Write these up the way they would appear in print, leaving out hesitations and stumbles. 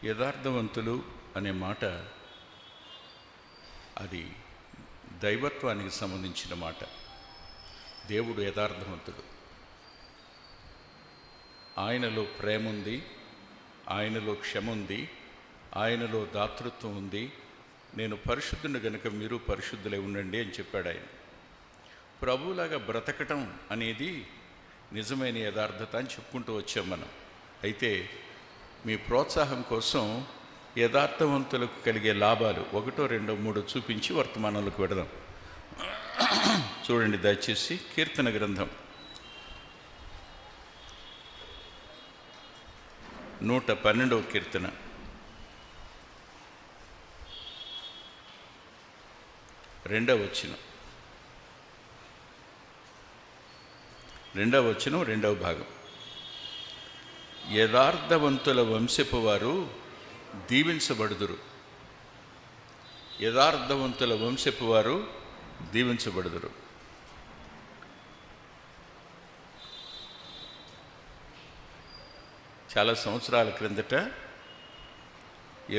యథార్థవంతులు అనే మాట అది దైవత్వానికి సంబంధించిన మాట. దేవుడు యథార్థవంతుడు. ఆయనలో ప్రేమ ఉంది, ఆయనలో క్షమ ఉంది, ఆయనలో దాతృత్వం ఉంది. నేను పరిశుద్ధుని గనుక మీరు పరిశుద్ధులై ఉండండి అని చెప్పాడు ఆయన. ప్రభువులాగా బ్రతకటం అనేది నిజమైన యథార్థత అని చెప్పుకుంటూ వచ్చాం మనం. అయితే మీ ప్రోత్సాహం కోసం యథార్థవంతులకు కలిగే లాభాలు 1, 2, 3 చూపించి వర్తమానంలోకి వెడదాం. చూడండి దయచేసి కీర్తన గ్రంథం 112వ కీర్తన 2వ వచనం, 2వ వచనం 2వ భాగం. యథార్థవంతుల వంశపు వారు దీవించబడుదురు. యథార్థవంతుల వంశపు వారు దీవించబడుదురు. చాలా సంవత్సరాల క్రిందట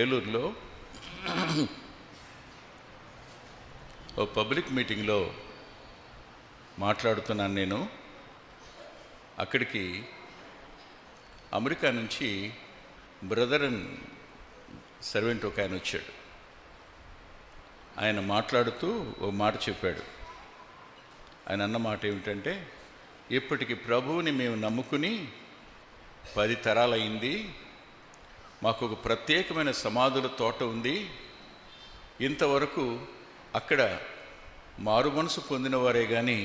ఏలూరులో ఓ పబ్లిక్ మీటింగ్లో మాట్లాడుతున్నాను నేను. అక్కడికి అమెరికా నుంచి బ్రదర్ అండ్ సర్వెంట్ ఒక ఆయన వచ్చాడు. ఆయన మాట్లాడుతూ ఓ మాట చెప్పాడు. ఆయన అన్న మాట ఏమిటంటే, ఇప్పటికి ప్రభువుని మేము నమ్ముకుని 10 తరాలయ్యింది. మాకు ఒక ప్రత్యేకమైన సమాధుల తోట ఉంది. ఇంతవరకు అక్కడ మారు మనసు పొందిన వారే కానీ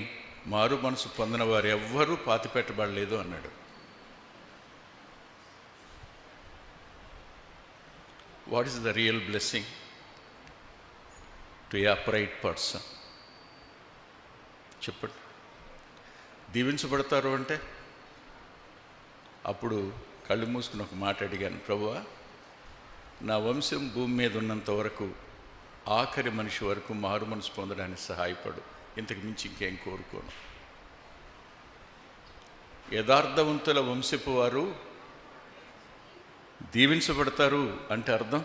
మారు మనసు పొందిన వారు ఎవ్వరూ పాతిపెట్టబడలేదు అన్నాడు. What is the real blessing to A upright person? చెప్పండి. దీవించబడతారు అంటే అప్పుడు కళ్ళు మూసుకుని ఒక మాట అడిగాను, ప్రభువా, నా వంశం భూమి మీద ఉన్నంత వరకు ఆఖరి మనిషి వరకు మారు మనసు పొందడానికి సహాయపడు. ఇంతకు మించి ఇంకేం కోరుకోను. యథార్థవంతుల వంశపు వారు దీవించబడతారు అంటే అర్థం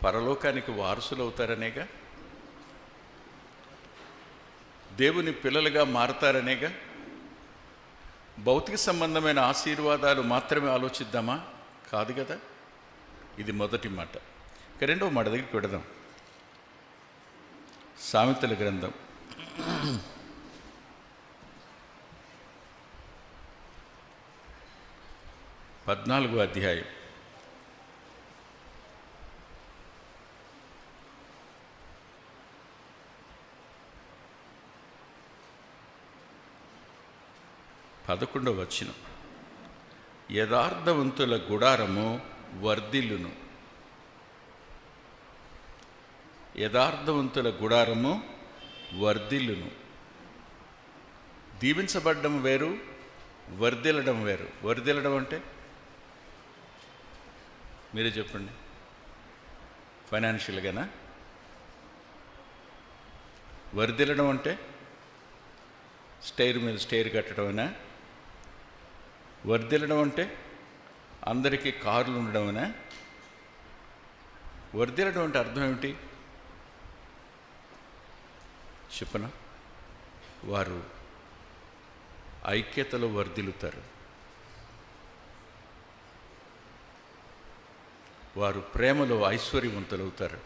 పరలోకానికి వారసులు అవుతారనేగా, దేవుని పిల్లలుగా మారతారనేగా. భౌతిక సంబంధమైన ఆశీర్వాదాలు మాత్రమే ఆలోచిద్దామా? కాదు కదా. ఇది మొదటి మాట. ఇక రెండవ మాట దగ్గరికి వెడదాం. సామెతల గ్రంథం 14వ అధ్యాయం 11వ వచనం. యథార్థవంతుల గుడారము వర్ధిల్లును. యథార్థవంతుల గుడారము వర్ధిల్లును. దీవించబడ్డం వేరు, వర్ధిల్లడం వేరు. వర్ధిల్లడం అంటే మీరే చెప్పండి. ఫైనాన్షియల్గానా? వర్ధిల్లడం అంటే స్టైర్ మీద స్టైర్ కట్టడమేనా? వర్ధిల్లడం అంటే అందరికీ కార్లు ఉండడమేనా? వర్ధిల్లడం అంటే అర్థం ఏమిటి చెప్పనా? వారు ఐక్యతలో వర్ధిల్లుతారు. వారు ప్రేమలో ఐశ్వర్యవంతులవుతారు.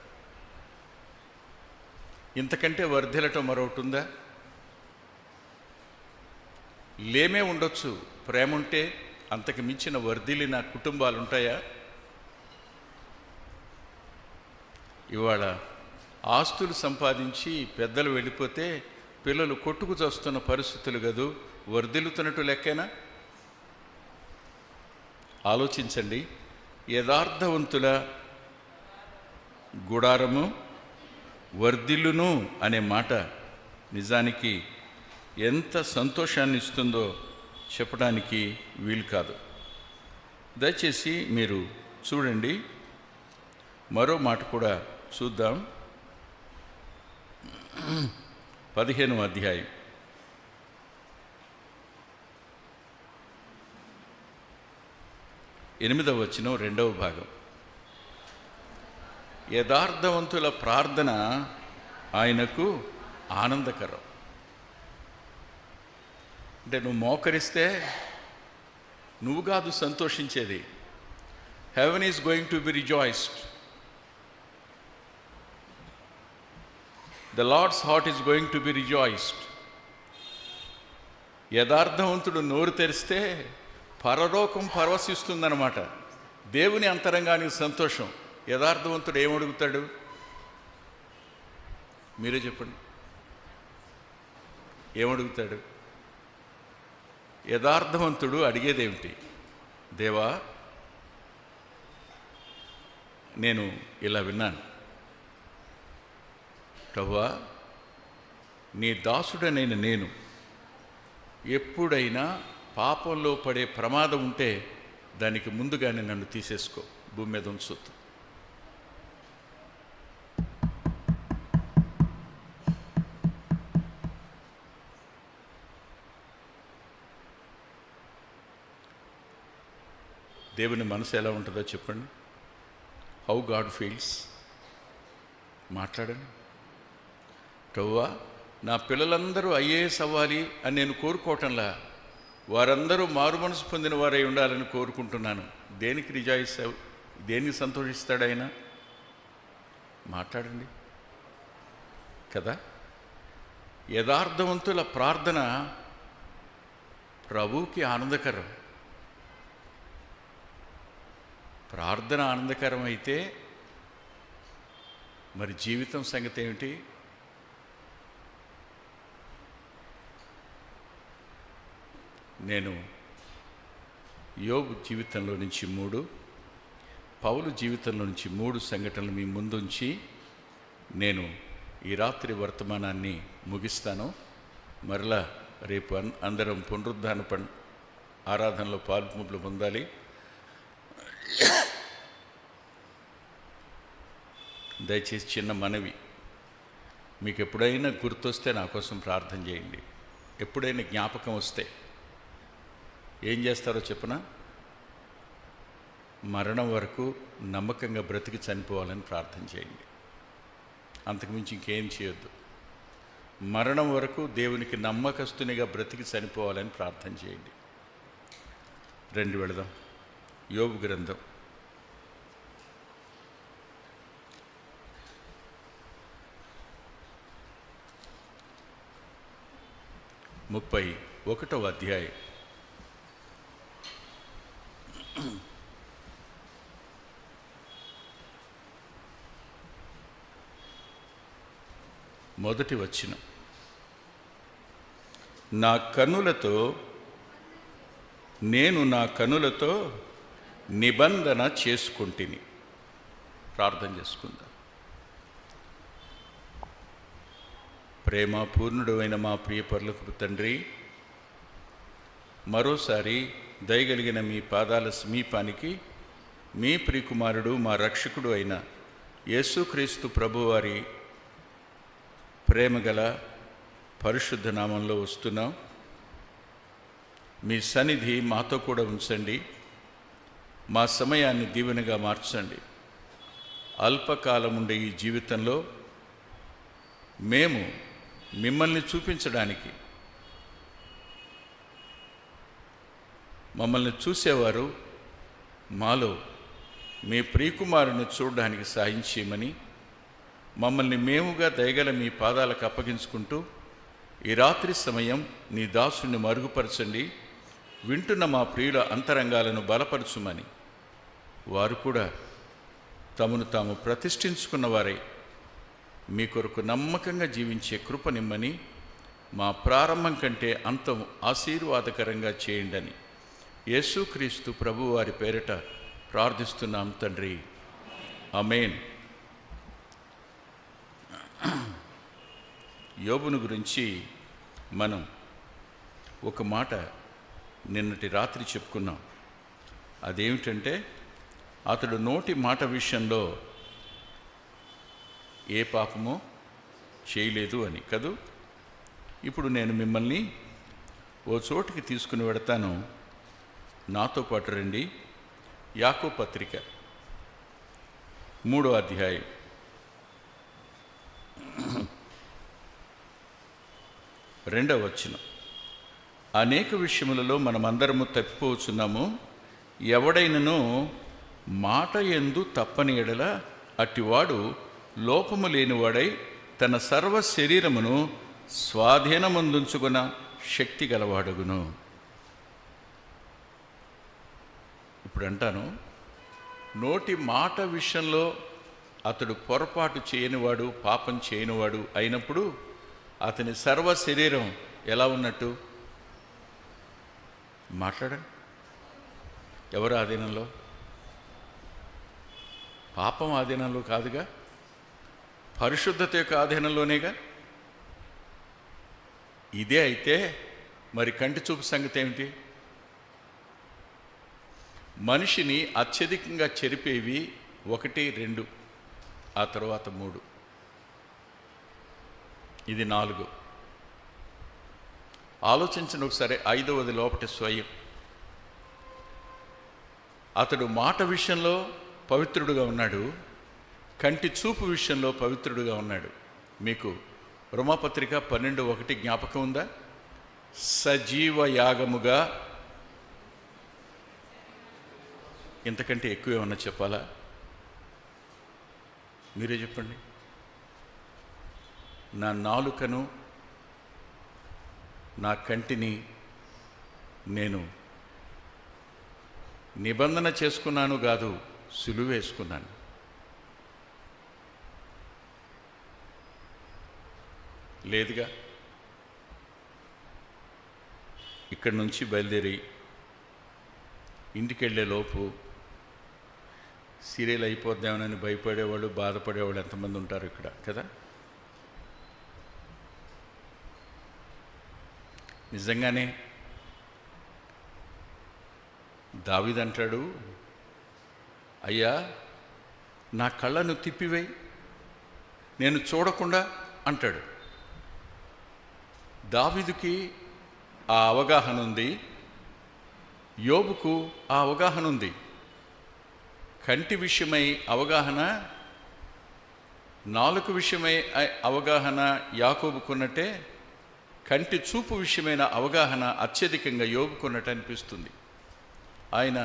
ఇంతకంటే వర్ధిల్లటం మరొకటి ఉందా? లేమే ఉండొచ్చు. ప్రేమ ఉంటే అంతకు మించిన వర్ధిల్లిన కుటుంబాలు ఉంటాయా? ఇవాళ ఆస్తులు సంపాదించి పెద్దలు వెళ్ళిపోతే పిల్లలు కొట్టుకు చస్తున్న పరిస్థితులు కదూ. వర్ధిల్లుతున్నట్టు లెక్కేనా? ఆలోచించండి. యథార్థవంతుల గుడారము వర్ధిల్లును అనే మాట నిజానికి ఎంత సంతోషాన్ని ఇస్తుందో చెప్పడానికి వీలు కాదు. దయచేసి మీరు చూడండి. మరో మాట కూడా చూద్దాం. 15వ అధ్యాయం 15 8వ వచనం 2వ భాగం. యథార్థవంతుల ప్రార్థన ఆయనకు ఆనందకరం. అంటే నువ్వు మోకరిస్తే నువ్వు కాదు సంతోషించేది, heaven is going to be rejoiced. The lord's heart is going to be rejoiced. యథార్థవంతుడు నోరు తెరిస్తే పరలోకం పరవశిస్తుందన్నమాట. దేవుని అంతరంగానికి సంతోషం. యథార్థవంతుడు ఏమడుగుతాడు? మీరే చెప్పండి, ఏమడుగుతాడు? యథార్థవంతుడు అడిగేదేమిటి? దేవా, నేను ఇలా విన్నాను, ప్రభువా, నీ దాసుడనైన నేను ఎప్పుడైనా పాపంలో పడే ప్రమాదం ఉంటే దానికి ముందుగానే నన్ను తీసేసుకో, భూమి మీద ఉంచొద్దు. దేవుని మనసు ఎలా ఉంటుందో చెప్పండి. How God feels. మాట్లాడండి. ప్రభువా, నా పిల్లలందరూ ఐఏఎస్ అవ్వాలి అని నేను కోరుకోవటంలా, వారందరూ మారు మనసు పొందిన వారై ఉండాలని కోరుకుంటున్నాను. దేనికి రిజాయిస్, దేనికి సంతోషిస్తాడు ఆయన? మాట్లాడండి కదా. యథార్థవంతుల ప్రార్థన ప్రభువుకి ఆనందకరం. ప్రార్థన ఆనందకరం అయితే మరి జీవితం సంగతి ఏమిటి? నేను యోబు జీవితంలో నుంచి 3, పౌలు జీవితంలో నుంచి 3 సంఘటనలు మీ ముందుంచి నేను ఈ రాత్రి వర్తమానాన్ని ముగిస్తాను. మరలా రేపు అందరం పునరుద్ధాన ఆరాధనలో పాల్పొంపులు పొందాలి. దయచేసి చిన్న మనవి, మీకు ఎప్పుడైనా గుర్తొస్తే నా కోసం ప్రార్థన చేయండి. ఎప్పుడైనా జ్ఞాపకం వస్తే ఏం చేస్తారో చెప్పనా? మరణం వరకు నమ్మకంగా బ్రతికి చనిపోవాలని ప్రార్థన చేయండి. అంతకుమించి ఇంకేం చేయొద్దు. మరణం వరకు దేవునికి నమ్మకస్తునిగా బ్రతికి చనిపోవాలని ప్రార్థన చేయండి. రండి వెళదాం. యోబు గ్రంథం 31వ అధ్యాయం. మొదటి వచనం. నేను నా కనులతో నిబంధన చేసుకుంటుని. ప్రార్థన చేసుకుందాం. ప్రేమ పూర్ణుడు అయిన మా ప్రియ పరలోకపు తండ్రి, మరోసారి దయగలిగిన మీ పాదాల సమీపానికి మీ ప్రియకుమారుడు మా రక్షకుడు అయిన యేసుక్రీస్తు ప్రభువారి ప్రేమగల పరిశుద్ధ నామంలో వస్తున్నాం. మీ సన్నిధి మాతో కూడా ఉంచండి. మా సమయాన్ని దీవెనగా మార్చండి. అల్పకాలం ఉండే ఈ జీవితంలో మేము మిమ్మల్ని చూపించడానికి, మమ్మల్ని చూసేవారు మాలో మీ ప్రియకుమారుని చూడడానికి సాయం చేయమని మమ్మల్ని మేముగా దయగల మీ పాదాలకు అప్పగించుకుంటూ ఈ రాత్రి సమయం నీ దాసుని మరుగుపరచండి. వింటున్న మా ప్రియుల అంతరంగాలను బలపరచుమని, వారు కూడా తమను తాము ప్రతిష్ఠించుకున్న వారై మీ కొరకు నమ్మకంగా జీవించే కృపనిమ్మని, మా ప్రారంభం కంటే అంతం ఆశీర్వాదకరంగా చేయండి. యేసుక్రీస్తు ప్రభు వారి పేరిట ప్రార్థిస్తున్నాం తండ్రి. ఆమేన్. యోబును గురించి మనం ఒక మాట నిన్నటి రాత్రి చెప్పుకున్నాం. అదేమిటంటే, అతడు నోటి మాట విషయంలో ఏ పాపమో చేయలేదు అని కదూ. ఇప్పుడు నేను మిమ్మల్ని ఓ చోటికి తీసుకుని వెడతాను, నాతో పాటు రండి. యాకోబు పత్రిక 3వ అధ్యాయం 2వ వచనం. అనేక విషయములలో మనమందరము తప్పిపోవచ్చున్నాము. ఎవడైనను మాట యందు తప్పని ఎడల అట్టివాడు లోపము లేనివాడై తన సర్వ శరీరమును స్వాధీనమందుంచుకున్న శక్తి గలవాడుగును. ఇప్పుడు అంటాను, నోటి మాట విషయంలో అతడు పొరపాటు చేయనివాడు, పాపం చేయనివాడు అయినప్పుడు అతని సర్వ శరీరం ఎలా ఉన్నట్టు? మాట్లాడండి. ఎవరు ఆధీనంలో? పాపం ఆధీనంలో కాదుగా, పరిశుద్ధత యొక్క ఆధీనంలోనేగా. ఇదే అయితే మరి కంటి చూపు సంగతి ఏమిటి? మనిషిని అత్యధికంగా చెరిపేవి 1, 2, ఆ తర్వాత 3, ఇది 4. ఆలోచించండి ఒకసారి. 5వది లోపటి స్వయం. అతడు మాట విషయంలో పవిత్రుడుగా ఉన్నాడు, కంటి చూపు విషయంలో పవిత్రుడుగా ఉన్నాడు. మీకు రోమాపత్రిక 12:1 జ్ఞాపకం ఉందా? సజీవ యాగముగా. ఇంతకంటే ఎక్కువ ఏమన్నా చెప్పాలా? మీరే చెప్పండి. నా నాలుకను, నా కంటిని నేను నిబంధన చేసుకున్నాను కాదు, సులువు వేసుకున్నాను. లేదుగా. ఇక్కడి నుంచి బయలుదేరి ఇంటికి వెళ్ళే లోపు సీరియల్ అయిపోద్దామని భయపడేవాళ్ళు, బాధపడేవాళ్ళు ఎంతమంది ఉంటారు ఇక్కడ కదా? నిజంగానే దావీదు అంటాడు, అయ్యా నా కళ్ళను తిప్పివేయి, నేను చూడకుండా అంటాడు. దావీదుకి ఆ అవగాహన ఉంది, యోబుకు ఆ అవగాహన ఉంది. కంటి విషయమై అవగాహన, నాలుక విషయమై అవగాహన యాకోబుకున్నట్టే కంటి చూపు విషయమైన అవగాహన అత్యధికంగా యోబుకున్నట్టు అనిపిస్తుంది. ఆయన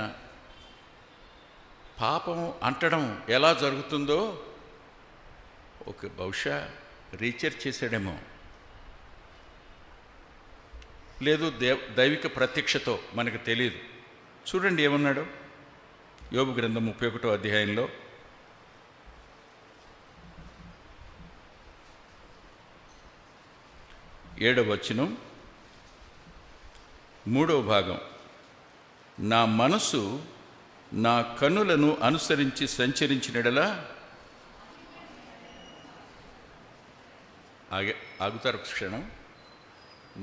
పాపం అంటడం ఎలా జరుగుతుందో బహుశా రీసెర్చ్ చేశాడేమో, లేదు దైవిక ప్రత్యక్షతో మనకు తెలియదు. చూడండి ఏమన్నాడు యోబు గ్రంథం 31వ అధ్యాయంలో 7వ వచనం, 3వ భాగం. నా మనసు నా కన్నులను అనుసరించి సంచరించినడలా. ఆగుతారు క్షణం.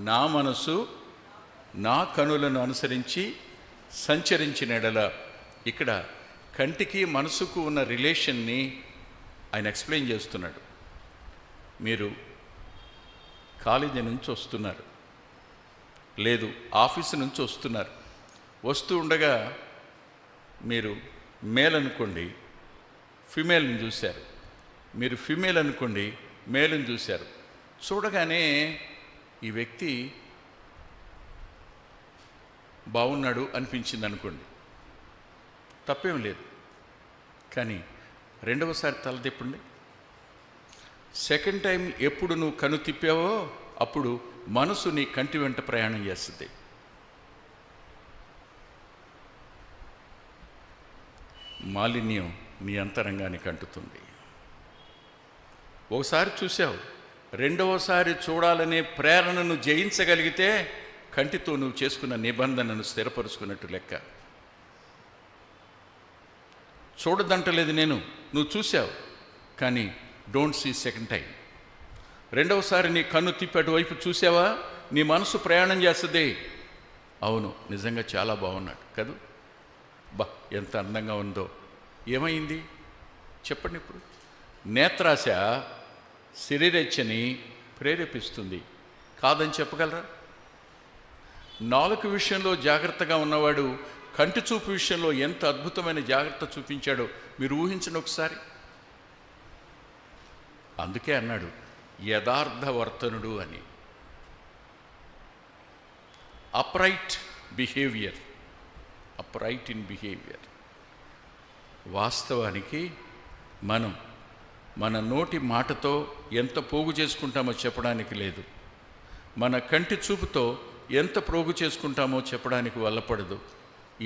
నా మనసు నా కన్నులను అనుసరించి సంచరించినడల. ఇక్కడ కంటికి మనసుకు ఉన్న రిలేషన్ని ఆయన ఎక్స్ప్లెయిన్ చేస్తున్నాడు. మీరు కాలేజీ నుంచి వస్తున్నారు, లేదు ఆఫీసు నుంచి వస్తున్నారు. వస్తూ ఉండగా మీరు మేల్ అనుకోండి, ఫిమేల్ని చూశారు. మీరు ఫిమేల్ అనుకోండి, మేల్ని చూశారు. చూడగానే ఈ వ్యక్తి బాగున్నాడు అనిపించింది అనుకోండి, తప్పేం లేదు. కానీ రెండవసారి తల తిప్పండి. సెకండ్ టైం ఎప్పుడు నువ్వు కను తిప్పావో అప్పుడు మనసు నీ కంటి వెంట ప్రయాణం చేస్తుంది. మాలిన్యం నీ అంతరంగానికి అంటుతుంది. ఒకసారి చూసావు, రెండవసారి చూడాలనే ప్రేరణను జయించగలిగితే కంటితో నువ్వు చేసుకున్న నిబంధనను స్థిరపరుచుకున్నట్టు లెక్క. చూడదంటలేదు నేను, నువ్వు చూసావు, కానీ డోంట్ సీ సెకండ్ టైం. రెండవసారి నీ కన్ను తిప్పి అటువైపు చూసావా, నీ మనసు ప్రయాణం చేస్తుంది. అవును, నిజంగా చాలా బాగున్నాడు కదా, బా ఎంత అందంగా ఉందో. ఏమైంది చెప్పండి. ఇప్పుడు నేత్రాశ శరీరేచ్ఛని ప్రేరేపిస్తుంది, కాదని చెప్పగలరా? నాలుక విషయంలో జాగ్రత్తగా ఉన్నవాడు కంటి చూపు విషయంలో ఎంత అద్భుతమైన జాగ్రత్త చూపించాడో మీరు ఊహించండి ఒకసారి. అందుకే అన్నాడు యథార్థవర్తనుడు అని. Upright behaviour, upright in behaviour. వాస్తవానికి మనం మన నోటి మాటతో ఎంత పోగు చేసుకుంటామో చెప్పడానికి లేదు, మన కంటి చూపుతో ఎంత ప్రోగు చేసుకుంటామో చెప్పడానికి వల్లపడదు.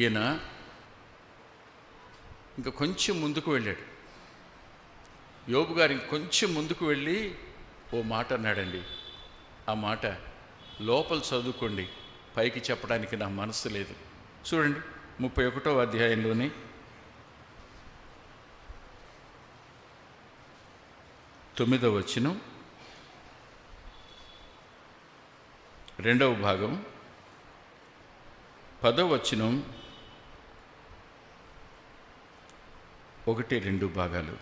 ఈయన ఇంకా కొంచెం ముందుకు వెళ్ళాడు. యోబు గారు ఇంకొంచెం ముందుకు వెళ్ళి ఓ మాట అన్నాడండి. ఆ మాట లోపల చదువుకోండి, పైకి చెప్పడానికి నా మనసు లేదు. చూడండి 31వ అధ్యాయంలోని 9వ వచనం, 2వ భాగం, 10వ వచనం, 1-2 భాగాలు.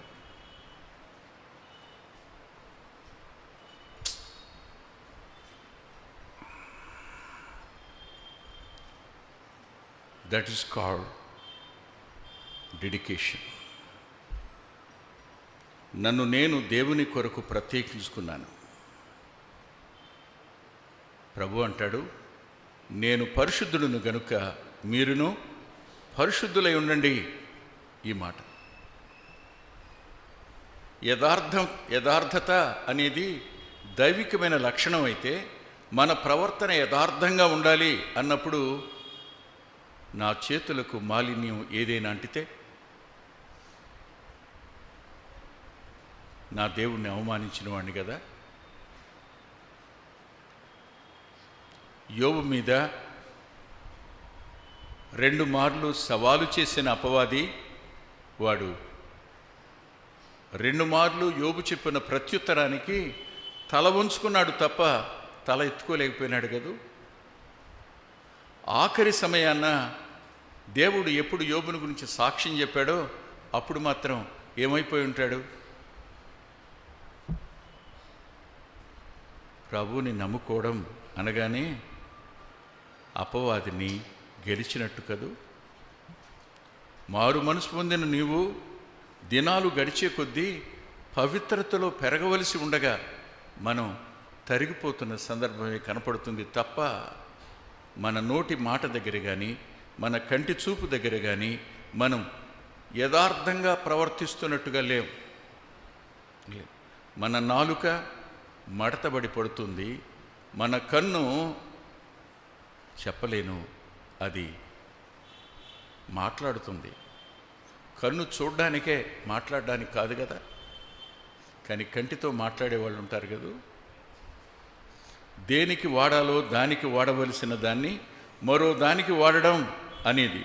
That is called dedication. నన్ను నేను దేవుని కొరకు ప్రత్యేకించుకున్నాను. ప్రభు అంటాడు, నేను పరిశుద్ధుడును గనుక మీరును పరిశుద్ధులై ఉండండి. ఈ మాట యథార్థత అనేది దైవికమైన లక్షణం అయితే, మన ప్రవర్తన యథార్థంగా ఉండాలి అన్నప్పుడు నా చేతులకు మాలిన్యం ఏదైనా అంటితే నా దేవుణ్ణి అవమానించిన వాడిని కదా. యోబు మీద 2 మార్లు సవాలు చేసిన అపవాది వాడు 2 మార్లు యోబు చెప్పిన ప్రత్యుత్తరానికి తల వంచుకున్నాడు తప్ప తల ఎత్తుకోలేకపోయినాడు కదూ. ఆఖరి సమయాన్న దేవుడు ఎప్పుడు యోబుని గురించి సాక్ష్యం చెప్పాడో అప్పుడు మాత్రం ఏమైపోయి ఉంటాడు? ప్రభువుని నమ్ముకోవడం అనగానే అపవాదిని గెలిచినట్టు కదూ. మారు మనసు పొందిన నీవు దినాలు గడిచే కొద్దీ పవిత్రతలో పెరగవలసి ఉండగా మనం తరిగిపోతున్న సందర్భమే కనపడుతుంది తప్ప మన నోటి మాట దగ్గర కానీ, మన కంటి చూపు దగ్గర కానీ మనం యథార్థంగా ప్రవర్తిస్తున్నట్టుగా లేవు. మన నాలుక మడతబడి పడుతుంది, మన కన్ను చెప్పలేను అది మాట్లాడుతుంది. కన్ను చూడ్డానికే, మాట్లాడడానికి కాదు కదా. కానీ కంటితో మాట్లాడే వాళ్ళు ఉంటారు కదా. దేనికి వాడాలో దానికి వాడవలసిన దాన్ని మరో దానికి వాడడం అనేది,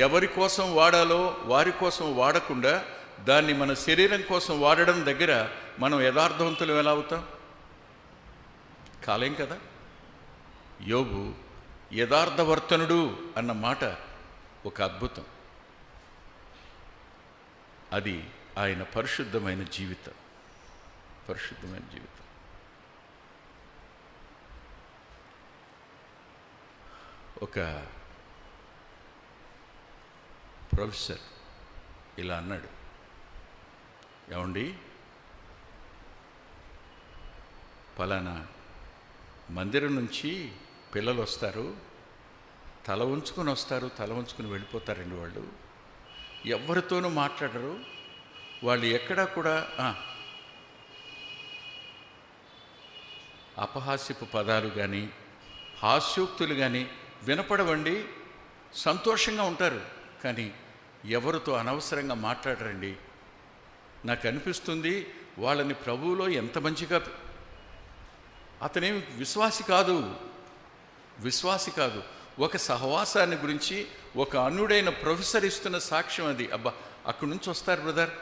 ఎవరి కోసం వాడాలో వారి కోసం వాడకుండా దాన్ని మన శరీరం కోసం వాడడం దగ్గర మనం యథార్థవంతులు ఎలా అవుతాం? కాలేం కదా. యోబు యథార్థవర్తనుడు అన్న మాట ఒక అద్భుతం. అది ఆయన పరిశుద్ధమైన జీవితం, పరిశుద్ధమైన జీవితం. ఒక ప్రొఫెసర్ ఇలా అన్నాడు, ఏమండి పలానా మందిరం నుంచి పిల్లలు వస్తారు, తల ఉంచుకొని వస్తారు, తల ఉంచుకొని వెళ్ళిపోతారండి. వాళ్ళు ఎవరితోనూ మాట్లాడరు. వాళ్ళు ఎక్కడా కూడా అపహాస్యపు పదాలు కానీ హాస్యోక్తులు కానీ వినపడవండి. సంతోషంగా ఉంటారు, కానీ ఎవరితో అనవసరంగా మాట్లాడరండి. నాకు అనిపిస్తుంది వాళ్ళని ప్రభువులో ఎంత మంచిగా, అతనేమి విశ్వాసి కాదు, విశ్వాసి కాదు. ఒక సహవాసాన్ని గురించి ఒక అన్యుడైన ప్రొఫెసర్ ఇస్తున్న సాక్ష్యం అది. అబ్బా, అక్కడి నుంచి వస్తారు బ్రదర్,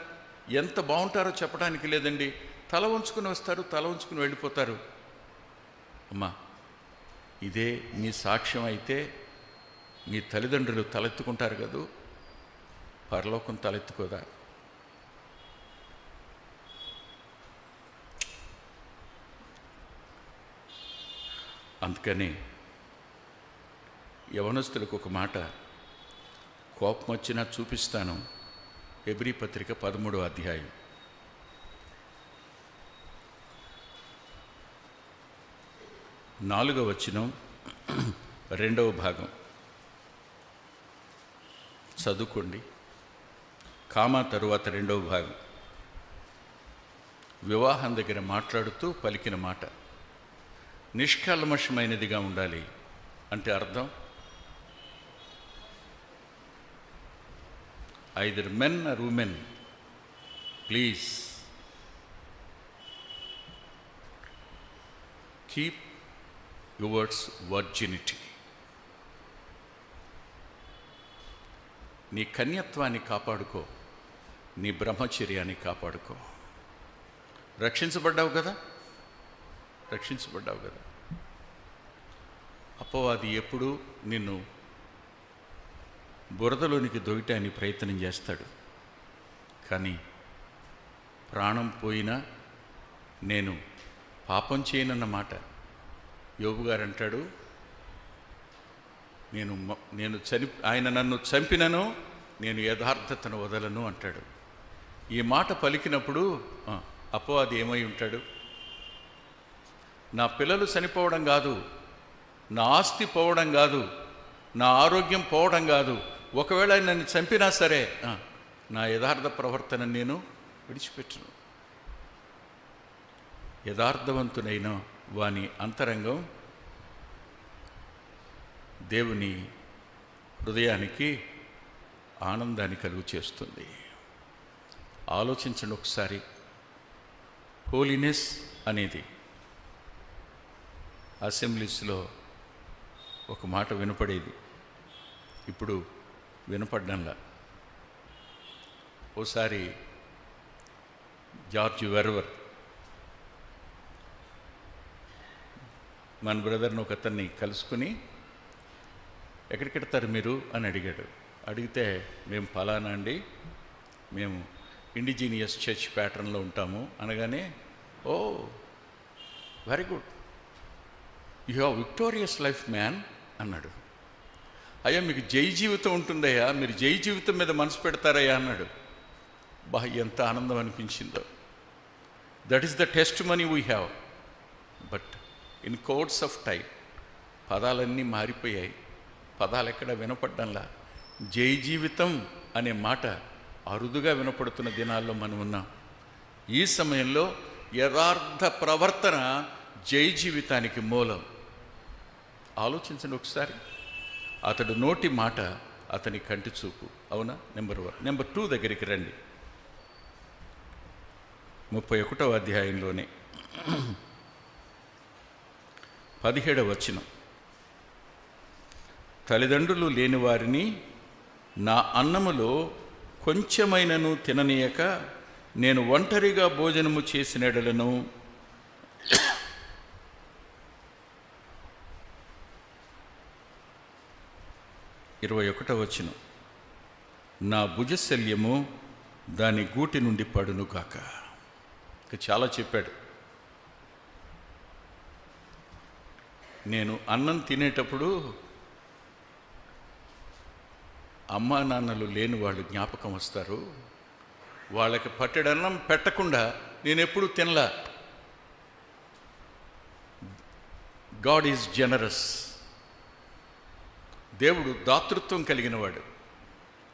ఎంత బాగుంటారో చెప్పడానికి లేదండి. తల ఉంచుకుని వస్తారు, తల ఉంచుకుని వెళ్ళిపోతారు. అమ్మా, ఇదే మీ సాక్ష్యం అయితే మీ తల్లిదండ్రులు తలెత్తుకుంటారు కదూ, పరలోకం తలెత్తుకోదా? అందుకని యవనస్తులకు ఒక మాట, కోపం వచ్చినా చూపిస్తాను. హెబ్రీ పత్రిక 13వ అధ్యాయం 4వ వచనం, 2వ భాగం చదువుకోండి. కామా తరువాత 2వ భాగం వివాహం దగ్గర మాట్లాడుతూ పలికిన మాట. నిష్కల్మషమైనదిగా ఉండాలి అంటే అర్థం either men or women, please keep yours virginity. నీ కన్యత్వాన్ని కాపాడుకో, నీ బ్రహ్మచర్యాన్ని కాపాడుకో. రక్షించబడ్డావు కదా. అపవాది ఎప్పుడు నిన్ను బురదలోనికి దొయ్యటానికి ప్రయత్నం చేస్తాడు. కానీ ప్రాణం పోయినా నేను పాపం చేయనన్న మాట యోబు గారు అంటాడు. ఆయన నన్ను చంపినను నేను యథార్థతను వదలను అంటాడు. ఈ మాట పలికినప్పుడు అపవాది ఏమై ఉంటాడు? నా పిల్లలు చనిపోవడం కాదు, నా ఆస్తి పోవడం కాదు, నా ఆరోగ్యం పోవడం కాదు, ఒకవేళ నన్ను చంపినా సరే నా యథార్థ ప్రవర్తన నేను విడిచిపెట్టును. యథార్థవంతునైన వాని అంతరంగం దేవుని హృదయానికి ఆనందాన్ని కలుగు చేస్తుంది. ఆలోచించండి ఒకసారి. హోలీనెస్ అనేది అసెంబ్లీస్లో ఒక మాట వినపడేది, ఇప్పుడు వినపడ్డంలా. ఓసారి జార్జ్ వెర్వర్ మన బ్రదర్ని ఒక అతన్ని కలుసుకుని ఎక్కడికెడతారు మీరు అని అడిగాడు. అడిగితే మేము ఫలానా అండి, మేము ఇండిజీనియస్ చర్చ్ ప్యాటర్న్లో ఉంటాము అనగానే, oh very good, you have victorious life man అన్నాడు. అయ్యా మీకు జై జీవితం ఉంటుందయ్యా, మీరు జై జీవితం మీద మనసు పెడతారయ్యా అన్నాడు. ఎంత ఆనందం అనిపించిందో. That is the testimony we have. But in course of time పదాలన్నీ మారిపోయాయి. పదాలు ఎక్కడ వినపడ్డంలా. జై జీవితం అనే మాట అరుదుగా వినపడుతున్న దినాల్లో మనం ఉన్నాం. ఈ సమయంలో యథార్థ ప్రవర్తన జై జీవితానికి మూలం. ఆలోచించండి ఒకసారి. అతడు నోటి మాట అతని కంటి చూపు. అవునా? నెంబర్ 1. నెంబర్ 2 దగ్గరికి రండి. 31వ అధ్యాయంలోనే 17వ వచనం. తల్లిదండ్రులు లేని వారిని నా అన్నములో కొంచెమైనను తిననీయక నేను ఒంటరిగా భోజనము చేసినడలను 21వ వచనం. నా భుజశల్యము దాని గూటి నుండి పడునుగాక. ఇక చాలా చెప్పాడు. నేను అన్నం తినేటప్పుడు అమ్మా నాన్నలు లేని వాళ్ళు జ్ఞాపకం వస్తారు. వాళ్ళకి పట్టెడన్నం పెట్టకుండా నేను ఎప్పుడు తినలా. God is generous. దేవుడు దాతృత్వం కలిగినవాడు.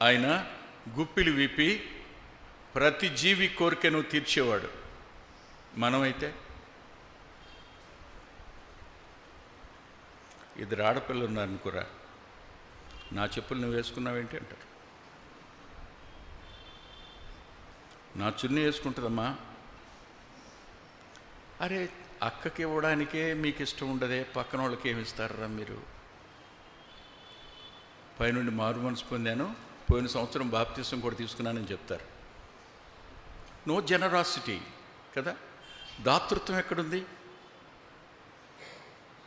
ఆయన గుప్పిలు విప్పి ప్రతి జీవి కోరికను తీర్చేవాడు. మనమైతే ఇద్దరు ఆడపిల్లలు ఉన్నారనుకోరా, నా చెప్పులు నువ్వు వేసుకున్నావేంటి అంటారు. నా చున్నీ వేసుకుంటుందమ్మా. అరే అక్కకి ఇవ్వడానికే మీకు ఇష్టం ఉండదే, పక్కన వాళ్ళకి ఏమి ఇస్తారా మీరు? పైనుండి మారు మనసు పొందాను, పోయిన సంవత్సరం బాప్తిసం కూడా తీసుకున్నానని చెప్తారు. నో జనరాసిటీ కదా. దాతృత్వం ఎక్కడుంది?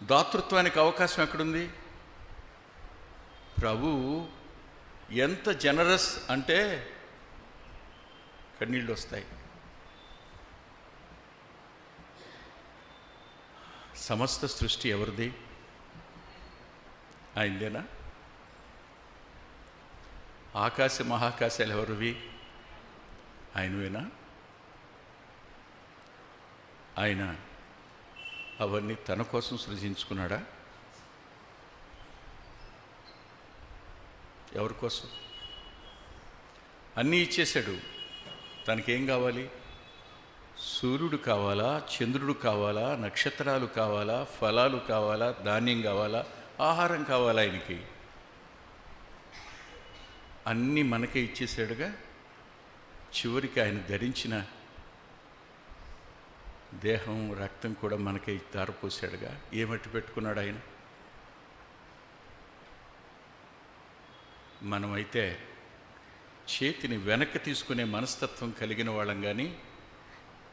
దాతృత్వానికి అవకాశం ఎక్కడుంది? ప్రభు ఎంత జనరస్ అంటే కన్నీళ్ళు వస్తాయి. సమస్త సృష్టి ఎవరిది? ఆయనదేనా? ఆకాశ మహాకాశాలు ఎవరివి? ఆయనవేనా? ఆయన అవన్నీ తన కోసం సృజించుకున్నాడా? ఎవరి కోసం? అన్నీ ఇచ్చేశాడు. తనకేం కావాలి? సూర్యుడు కావాలా, చంద్రుడు కావాలా, నక్షత్రాలు కావాలా, ఫలాలు కావాలా, ధాన్యం కావాలా, ఆహారం కావాలా? ఆయనకి అన్నీ మనకే ఇచ్చేసాడుగా. చివరికి ఆయన ధరించిన దేహం రక్తం కూడా మనకే దారపోసాడుగా. ఏమట్టి పెట్టుకున్నాడు ఆయన? మనమైతే చేతిని వెనక్కి తీసుకునే మనస్తత్వం కలిగిన వాళ్ళం, కానీ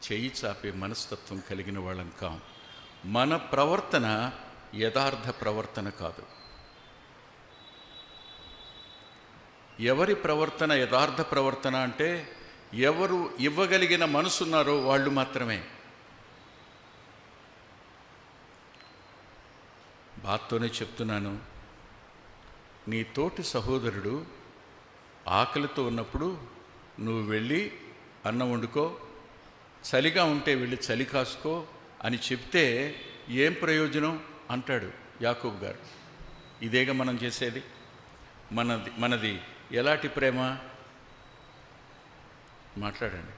చేయి చాపే మనస్తత్వం కలిగిన వాళ్ళం కాం. మన ప్రవర్తన యథార్థ ప్రవర్తన కాదు. ఎవరి ప్రవర్తన యథార్థ ప్రవర్తన అంటే ఎవరు ఇవ్వగలిగిన మనసున్నారో వాళ్ళు మాత్రమే. బాత్తోనే చెప్తున్నాను, నీ తోటి సహోదరుడు ఆకలితో ఉన్నప్పుడు నువ్వు వెళ్ళి అన్నం వండుకో, చలిగా ఉంటే వెళ్ళి చలి కాసుకో అని చెప్తే ఏం ప్రయోజనం అంటాడు యాకోబు గారు. ఇదేగా మనం చేసేది. మనది ఎలాంటి ప్రేమ? మాట్లాడండి.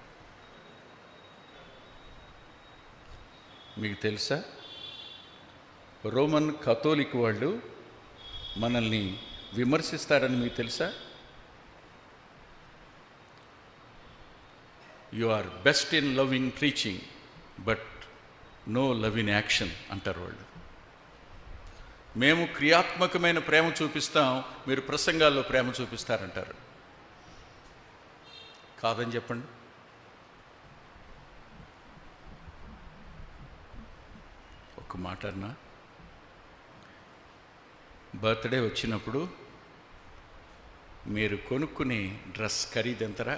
మీకు తెలుసా, రోమన్ కథోలిక్ వాళ్ళు మనల్ని విమర్శిస్తారని మీకు తెలుసా? You are best in love in preaching but no love in action అంటారు వాళ్ళు. మేము క్రియాత్మకమైన ప్రేమ చూపిస్తాం, మీరు ప్రసంగాల్లో ప్రేమ చూపిస్తారంటారు. కాదని చెప్పండి. ఒక మాట అన్నా, బర్త్డే వచ్చినప్పుడు మీరు కొనుక్కునే డ్రెస్ ఖరీదు ఎంతరా?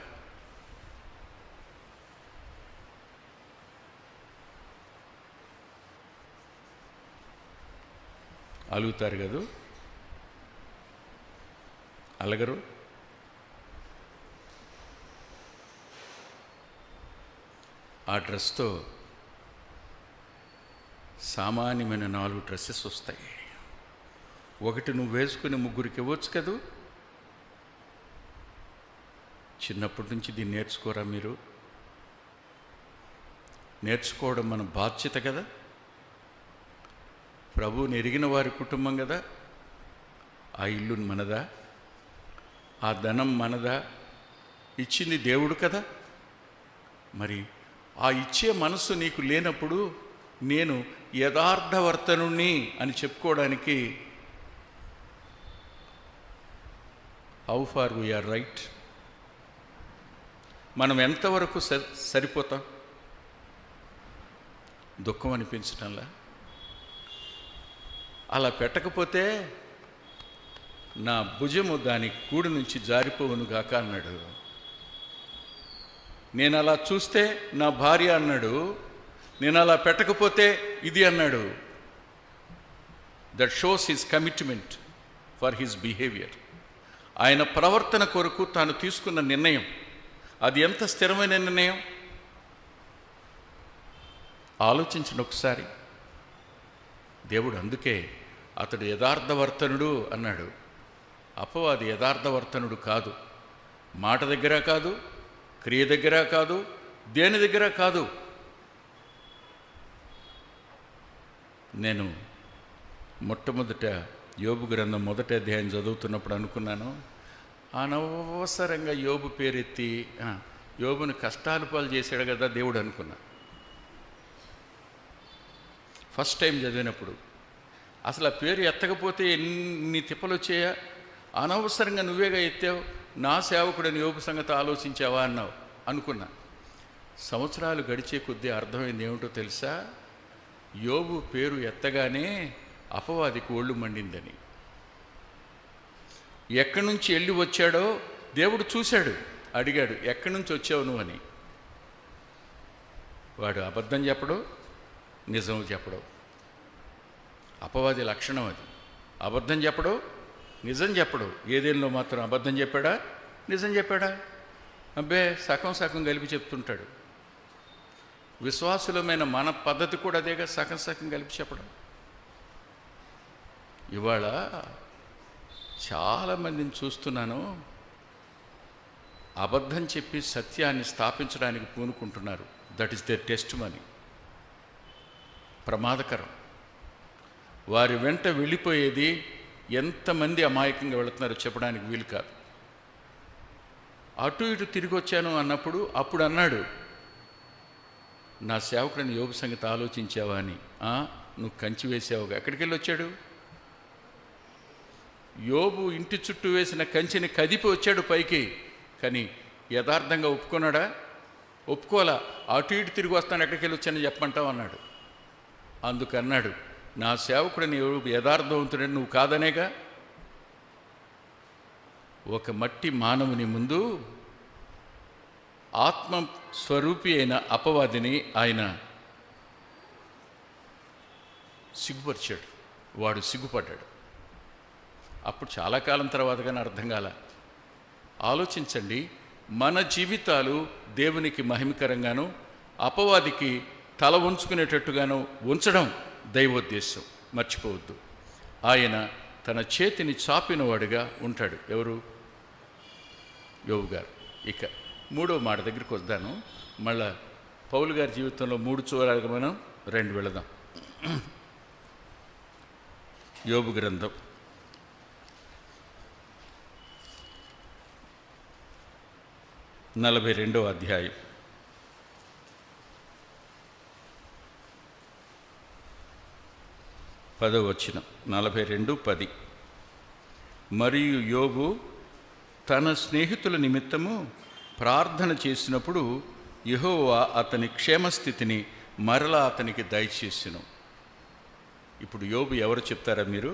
అలుగుతారు కదూ, అలగరు? ఆ డ్రెస్తో సామాన్యమైన 4 డ్రెస్సెస్ వస్తాయి. ఒకటి నువ్వు వేసుకుని ముగ్గురికి ఇవ్వచ్చు కదూ. చిన్నప్పటి నుంచి దీన్ని నేర్చుకోరా మీరు? నేర్చుకోవడం మన బాధ్యత కదా. ప్రభువుని ఎరిగిన వారి కుటుంబం కదా. ఆ ఇల్లు మనదా, ఆ ధనం మనదా, ఇచ్చింది దేవుడు కదా. మరి ఆ ఇచ్చే మనసు నీకు లేనప్పుడు నేను యథార్థవర్తనుణ్ణి అని చెప్పుకోవడానికి హౌ ఫార్ వీఆర్ రైట్? మనం ఎంతవరకు సరిపోతాం? దుఃఖం అనిపించటంలా? అలా పెట్టకపోతే నా భుజము దాని కూడి నుంచి జారిపోవును గాక అన్నాడు. నేను అలా చూస్తే నా భార్య అన్నాడు, నేను అలా పెట్టకపోతే ఇది అన్నాడు. That shows his commitment for his behaviour. ఆయన ప్రవర్తన కొరకు తాను తీసుకున్న నిర్ణయం, అది ఎంత స్థిరమైన నిర్ణయం ఆలోచించండి ఒకసారి. దేవుడు అందుకే అతడు యథార్థవర్తనుడు అన్నాడు. అపవాది యథార్థవర్తనుడు కాదు. మాట దగ్గర కాదు, క్రియ దగ్గర కాదు, దేని దగ్గర కాదు. నేను మొట్టమొదట యోబు గ్రంథం 1వ అధ్యాయం చదువుతున్నప్పుడు అనుకున్నాను, అనవసరంగా యోబు పేరెత్తి యోబుని కష్టాలు పాలు చేశాడు కదా దేవుడు అనుకున్నా. ఫస్ట్ టైం చదివినప్పుడు అసలు ఆ పేరు ఎత్తకపోతే ఎన్ని తిప్పలు వచ్చాయా? అనవసరంగా నువ్వేగా ఎత్తావు, నా సేవకుడని యోబు సంగతి ఆలోచించావా అన్నావు అనుకున్నా. సంవత్సరాలు గడిచే కొద్దీ అర్థమైంది ఏమిటో తెలుసా? యోబు పేరు ఎత్తగానే అపవాదికి ఒళ్ళు మండిందని. ఎక్కడి నుంచి వెళ్ళి వచ్చాడో దేవుడు చూశాడు, అడిగాడు, ఎక్కడి నుంచి వచ్చావు నువ్వు అని. వాడు అబద్ధం చెప్పడు, నిజం చెప్పడు. అపవాది లక్షణం అది. అబద్ధం చెప్పడు, నిజం చెప్పడు. ఏదేళ్ళలో మాత్రం అబద్ధం చెప్పాడా? నిజం చెప్పాడా? అబ్బే, సగం సగం కలిపి చెప్తుంటాడు. విశ్వాసులమైన మన పద్ధతి కూడా అదేగా, సగం సగం కలిపి చెప్పడం. ఇవాళ చాలామందిని చూస్తున్నాను, అబద్ధం చెప్పి సత్యాన్ని స్థాపించడానికి పూనుకుంటున్నారు. That is their testimony. ప్రమాదకరం. వారి వెంట వెళ్ళిపోయేది ఎంతమంది అమాయకంగా వెళుతున్నారో చెప్పడానికి వీలు కాదు. అటు ఇటు తిరిగి వచ్చాను అన్నప్పుడు అప్పుడు అన్నాడు, నా సేవకుడిని యోబు సంగతి ఆలోచించావా అని. నువ్వు కంచి వేసావుగా. ఎక్కడికి వెళ్ళి వచ్చాడు? యోబు ఇంటి చుట్టూ వేసిన కంచిని కదిపి వచ్చాడు పైకి. కానీ యథార్థంగా ఒప్పుకున్నాడా? ఒప్పుకోలా. అటు ఇటు తిరిగి వస్తాను, ఎక్కడికి వెళ్ళి వచ్చానని చెప్పమంటావు అన్నాడు. అందుకన్నాడు, నా సేవకుడిని యోబు యథార్థవంతుడని నువ్వు కాదనేగా. ఒక మట్టి మానవుని ముందు ఆత్మ స్వరూపి అయిన అపవాదిని ఆయన సిగ్గుపరిచాడు. వాడు సిగ్గుపడ్డాడు. అప్పుడు చాలా కాలం తర్వాత కానీ అర్థం కాల. ఆలోచించండి, మన జీవితాలు దేవునికి మహిమకరంగాను అపవాదికి తల ఉంచుకునేటట్టుగాను ఉంచడం దైవోద్దేశం. మర్చిపోవద్దు. ఆయన తన చేతిని చాపినవాడుగా ఉంటాడు. ఎవరు? యోబు గారు. ఇక మూడో మాట దగ్గరికి వద్దాను. మళ్ళా పౌలు గారి జీవితంలో 3 చూడగా మనం 2 వెళదాం. యోబు గ్రంథం 42వ అధ్యాయం 10వ వచనం. 42:10. మరియు యోబు తన స్నేహితుల నిమిత్తము ప్రార్థన చేసినప్పుడు యెహోవా అతని క్షేమస్థితిని మరలా అతనికి దయచేసెను. ఇప్పుడు యోబు ఎవరు చెప్తారా మీరు?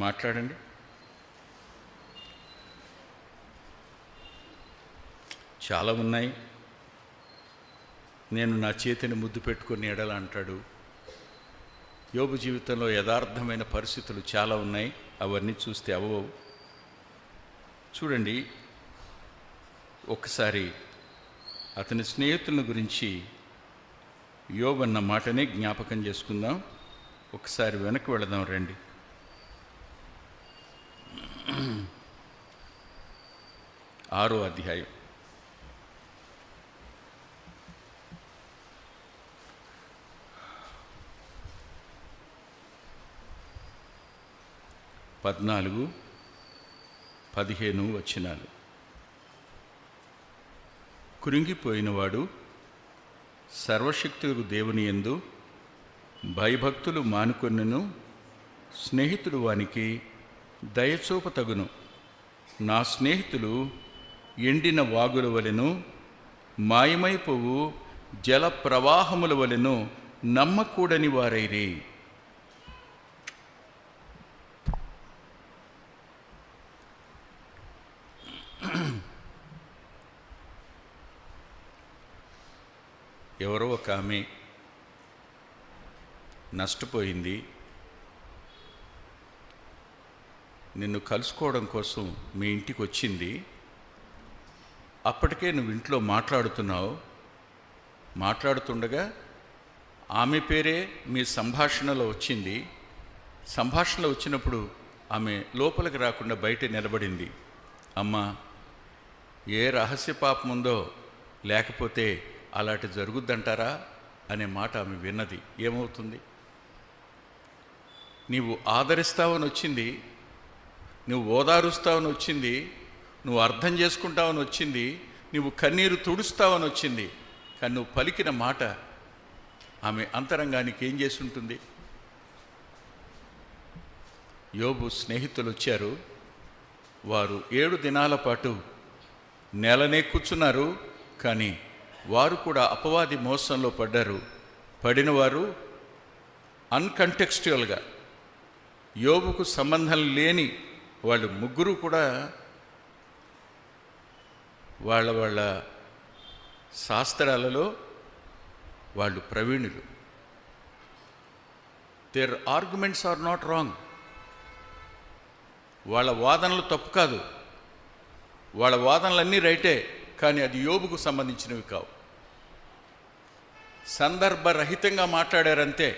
మాట్లాడండి. చాలా ఉన్నాయి. నేను నా చేతిని ముద్దు పెట్టుకొని ఎడల అంటాడు. యోబు జీవితంలో యథార్థమైన పరిస్థితులు చాలా ఉన్నాయి. అవన్నీ చూస్తే అవ్వవు. చూడండి, ఒకసారి అతని స్నేహితుల గురించి యోబు అన్న మాటనే జ్ఞాపకం చేసుకుందాం. ఒకసారి వెనక్కి వెళదాం రండి. ఆరో అధ్యాయం 14-15 వచనాలు. కృంగిపోయినవాడు సర్వశక్తులకు దేవుని యందు భయభక్తులు మానుకొనెను, స్నేహితుడు వానికి దయచూపతగును. నా స్నేహితులు ఎండిన వాగుల వలెను మాయమైపోవు జల ప్రవాహముల వలెను నమ్మకూడని వారైరి. ఎవరో ఒక ఆమె నష్టపోయింది. నిన్ను కలుసుకోవడం కోసం మీ ఇంటికి వచ్చింది. అప్పటికే నువ్వు ఇంట్లో మాట్లాడుతున్నావు. మాట్లాడుతుండగా ఆమె పేరే మీ సంభాషణలో వచ్చింది. సంభాషణలో వచ్చినప్పుడు ఆమె లోపలికి రాకుండా బయట నిలబడింది. అమ్మా, ఏ రహస్య పాపం ఉందో, లేకపోతే అలాంటి జరుగుద్దంటారా అనే మాట ఆమె విన్నది. ఏమవుతుంది? నీవు ఆదరిస్తావని వచ్చింది, నువ్వు ఓదారుస్తావని వచ్చింది, నువ్వు అర్థం చేసుకుంటావని వచ్చింది, నువ్వు కన్నీరు తుడుస్తావని వచ్చింది. కానీ నువ్వు పలికిన మాట ఆమె అంతరంగానికి ఏం చేసి ఉంటుంది? యోబు స్నేహితులు వచ్చారు. వారు 7 దినాల పాటు నెలనే కూర్చున్నారు. కానీ వారు కూడా అపవాది మోసంలో పడ్డారు. పడినవారు అన్కంటెక్స్చువల్గా, యోబుకు సంబంధం లేని వాళ్ళు ముగ్గురు కూడా వాళ్ళ శాస్త్రాలలో వాళ్ళు ప్రవీణులు. Their arguments are not wrong. వాళ్ళ వాదనలు తప్పు కాదు, వాళ్ళ వాదనలన్నీ రైటే, కానీ అది యోబుకు సంబంధించినవి కావు. సందర్భరహితంగా మాట్లాడారంతే.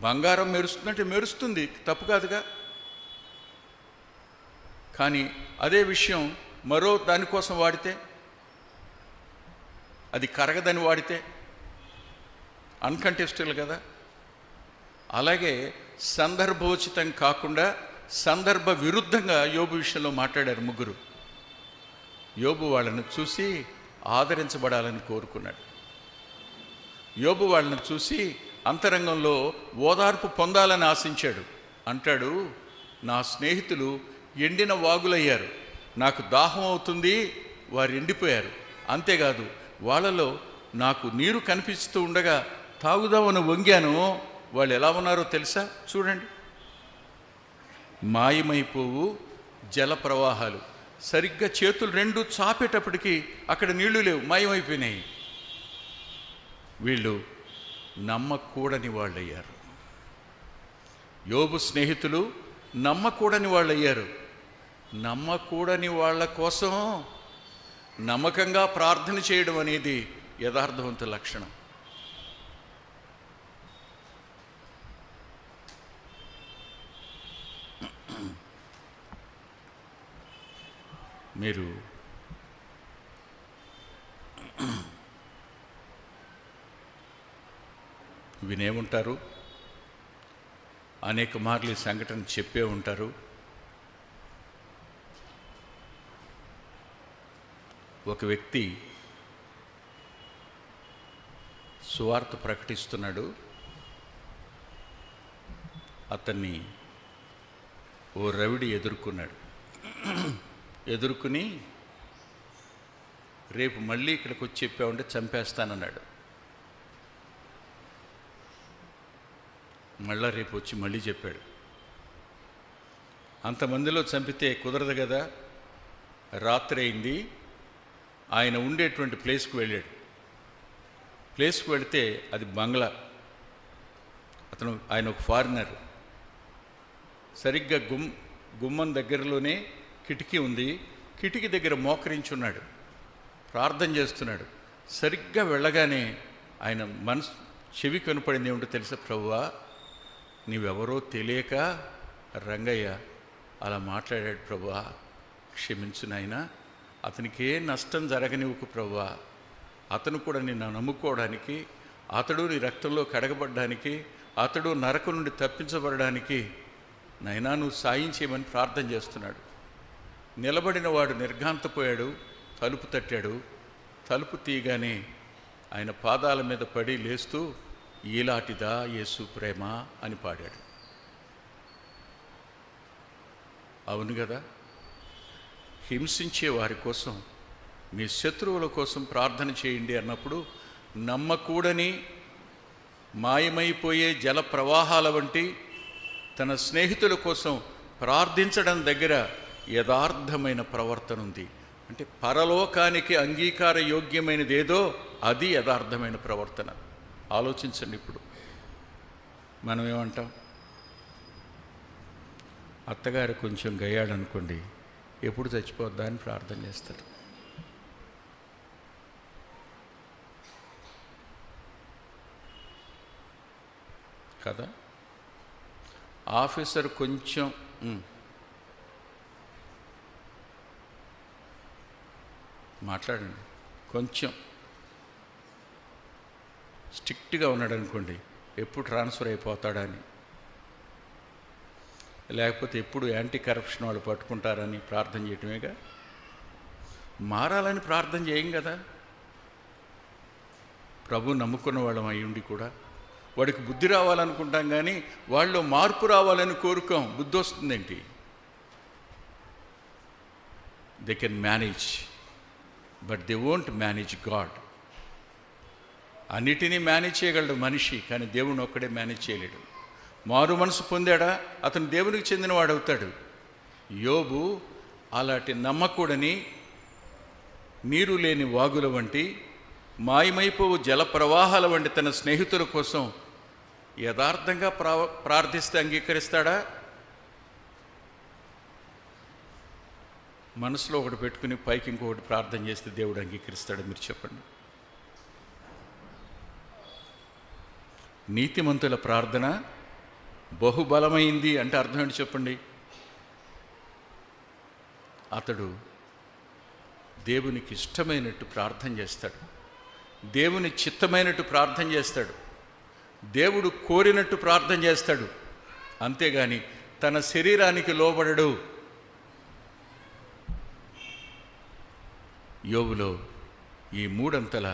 బంగారం మెరుస్తుందంటే మెరుస్తుంది, తప్పు కాదుగా. కానీ అదే విషయం మరో దానికోసం వాడితే, అది కరగదని వాడితే అన్కంటెస్టబుల్ కదా. అలాగే సందర్భోచితం కాకుండా సందర్భ విరుద్ధంగా యోబు విషయంలో మాట్లాడారు ముగ్గురు. యోబు వాళ్ళని చూసి ఆదరించబడాలని కోరుకున్నాడు. యోబు వాళ్ళని చూసి అంతరంగంలో ఓదార్పు పొందాలని ఆశించాడు. అంటాడు, నా స్నేహితులు ఎండిన వాగులయ్యారు, నాకు దాహం అవుతుంది, వారు ఎండిపోయారు. అంతేకాదు, వాళ్ళలో నాకు నీరు కనిపిస్తూ ఉండగా తాగుదామని వంగాను, వాళ్ళు ఎలా ఉన్నారో తెలుసా? చూడండి, మాయమైపోవు జల ప్రవాహాలు. సరిగ్గా చేతులు రెండు చాపేటప్పటికి అక్కడ నీళ్లు లేవు, మాయమైపోయినాయి. వీళ్ళు నమ్మకూడని వాళ్ళయ్యారు. యోబు స్నేహితులు నమ్మకూడని వాళ్ళయ్యారు. నమ్మకూడని వాళ్ళ కోసం నమ్మకంగా ప్రార్థన చేయడం అనేది యథార్థవంతుల లక్షణం. మీరు వినే ఉంటారు, అనేక మార్లు ఈ సంఘటన చెప్పే ఉంటారు. ఒక వ్యక్తి సువార్త ప్రకటిస్తున్నాడు. అతన్ని ఓ రవిడి ఎదుర్కొన్నాడు. ఎదుర్కొని, రేపు మళ్ళీ ఇక్కడికి వచ్చి చెప్పావంటే చంపేస్తానన్నాడు. మళ్ళా రేపు వచ్చి మళ్ళీ చెప్పాడు. అంతమందిలో చంపితే కుదరదు కదా. రాత్రి అయింది. ఆయన ఉండేటువంటి ప్లేస్కి వెళ్ళాడు. ప్లేస్కి వెళితే అది బంగ్లా. ఆయన ఒక ఫారినర్. సరిగ్గా గుమ్మం దగ్గరలోనే కిటికీ ఉంది. కిటికీ దగ్గర మోకరించున్నాడు, ప్రార్థన చేస్తున్నాడు. సరిగ్గా వెళ్ళగానే ఆయన మనసు చెవి కనపడింది. ఏమిటో తెలుసా? ప్రభువా, నీవెవరో తెలియక రంగయ్య అలా మాట్లాడాడు ప్రభువా, క్షమించు నాయనా, అతనికి ఏ నష్టం జరగనివ్వకు ప్రభువా, అతను కూడా నిన్ను నమ్ముకోవడానికి, అతడు నీ రక్తంలో కడగబడ్డానికి, అతడు నరకం నుండి తప్పించబడడానికి నైనా నువ్వు సాయం చేయమని ప్రార్థన చేస్తున్నాడు. నిలబడిన వాడు నిర్ఘాంతపోయాడు. తలుపు తట్టాడు. తలుపు తీయగానే ఆయన పాదాల మీద పడి లేస్తూ, ఈలాటిదా యేసు ప్రేమ అని పాడాడు. అవును కదా. హింసించే వారి కోసం, మీ శత్రువుల కోసం ప్రార్థన చేయండి అన్నప్పుడు నమ్మకూడని మాయమైపోయే జల ప్రవాహాల వంటి తన స్నేహితుల కోసం ప్రార్థించడం దగ్గర యథార్థమైన ప్రవర్తన ఉంది. అంటే పరలోకానికి అంగీకార యోగ్యమైనది ఏదో అది యథార్థమైన ప్రవర్తన. ఆలోచించండి. ఇప్పుడు మనం ఏమంటాం? అత్తగారు కొంచెం గయ్యాడనుకోండి, ఎప్పుడు చచ్చిపోద్దా అని ప్రార్థన చేస్తారు కదా. ఆఫీసర్ కొంచెం మాట్లాడండి, కొంచెం స్ట్రిక్ట్గా ఉన్నాడు అనుకోండి, ఎప్పుడు ట్రాన్స్ఫర్ అయిపోతాడా అని, లేకపోతే ఎప్పుడు యాంటీ కరప్షన్ వాళ్ళు పట్టుకుంటారని ప్రార్థన చేయటమేగా. మారాలని ప్రార్థన చేయం కదా. ప్రభు నమ్ముకున్న వాళ్ళం అయ్యుండి కూడా వాడికి బుద్ధి రావాలనుకుంటాం, కానీ వాళ్ళు మార్పు రావాలని కోరుకోం. బుద్ధి వస్తుందేంటి? They can manage, but they won't manage God. అన్నిటినీ మేనేజ్ చేయగలడు మనిషి, కానీ దేవుని ఒక్కడే మేనేజ్ చేయలేడు. మారు మనసు పొందాడా అతను దేవునికి చెందినవాడవుతాడు. యోబు అలాంటి నమ్మకూడని నీరు లేని వాగుల వంటి మాయమైపోవు జల ప్రవాహాల వంటి తన స్నేహితుల కోసం యథార్థంగా ప్రార్థిస్తే అంగీకరిస్తాడా? మనసులో ఒకటి పెట్టుకుని పైకి ఇంకొకటి ప్రార్థన చేస్తే దేవుడు అంగీకరిస్తాడు? మీరు చెప్పండి. నీతిమంతుల ప్రార్థన బహుబలమైంది అంటే అర్థం ఏంటి చెప్పండి? అతడు దేవునికి ఇష్టమైనట్టు ప్రార్థన చేస్తాడు, దేవుని చిత్తమైనట్టు ప్రార్థన చేస్తాడు, దేవుడు కోరినట్టు ప్రార్థన చేస్తాడు. అంతేగాని తన శరీరానికి లోబడడు. యోబులో ఈ మూడంతల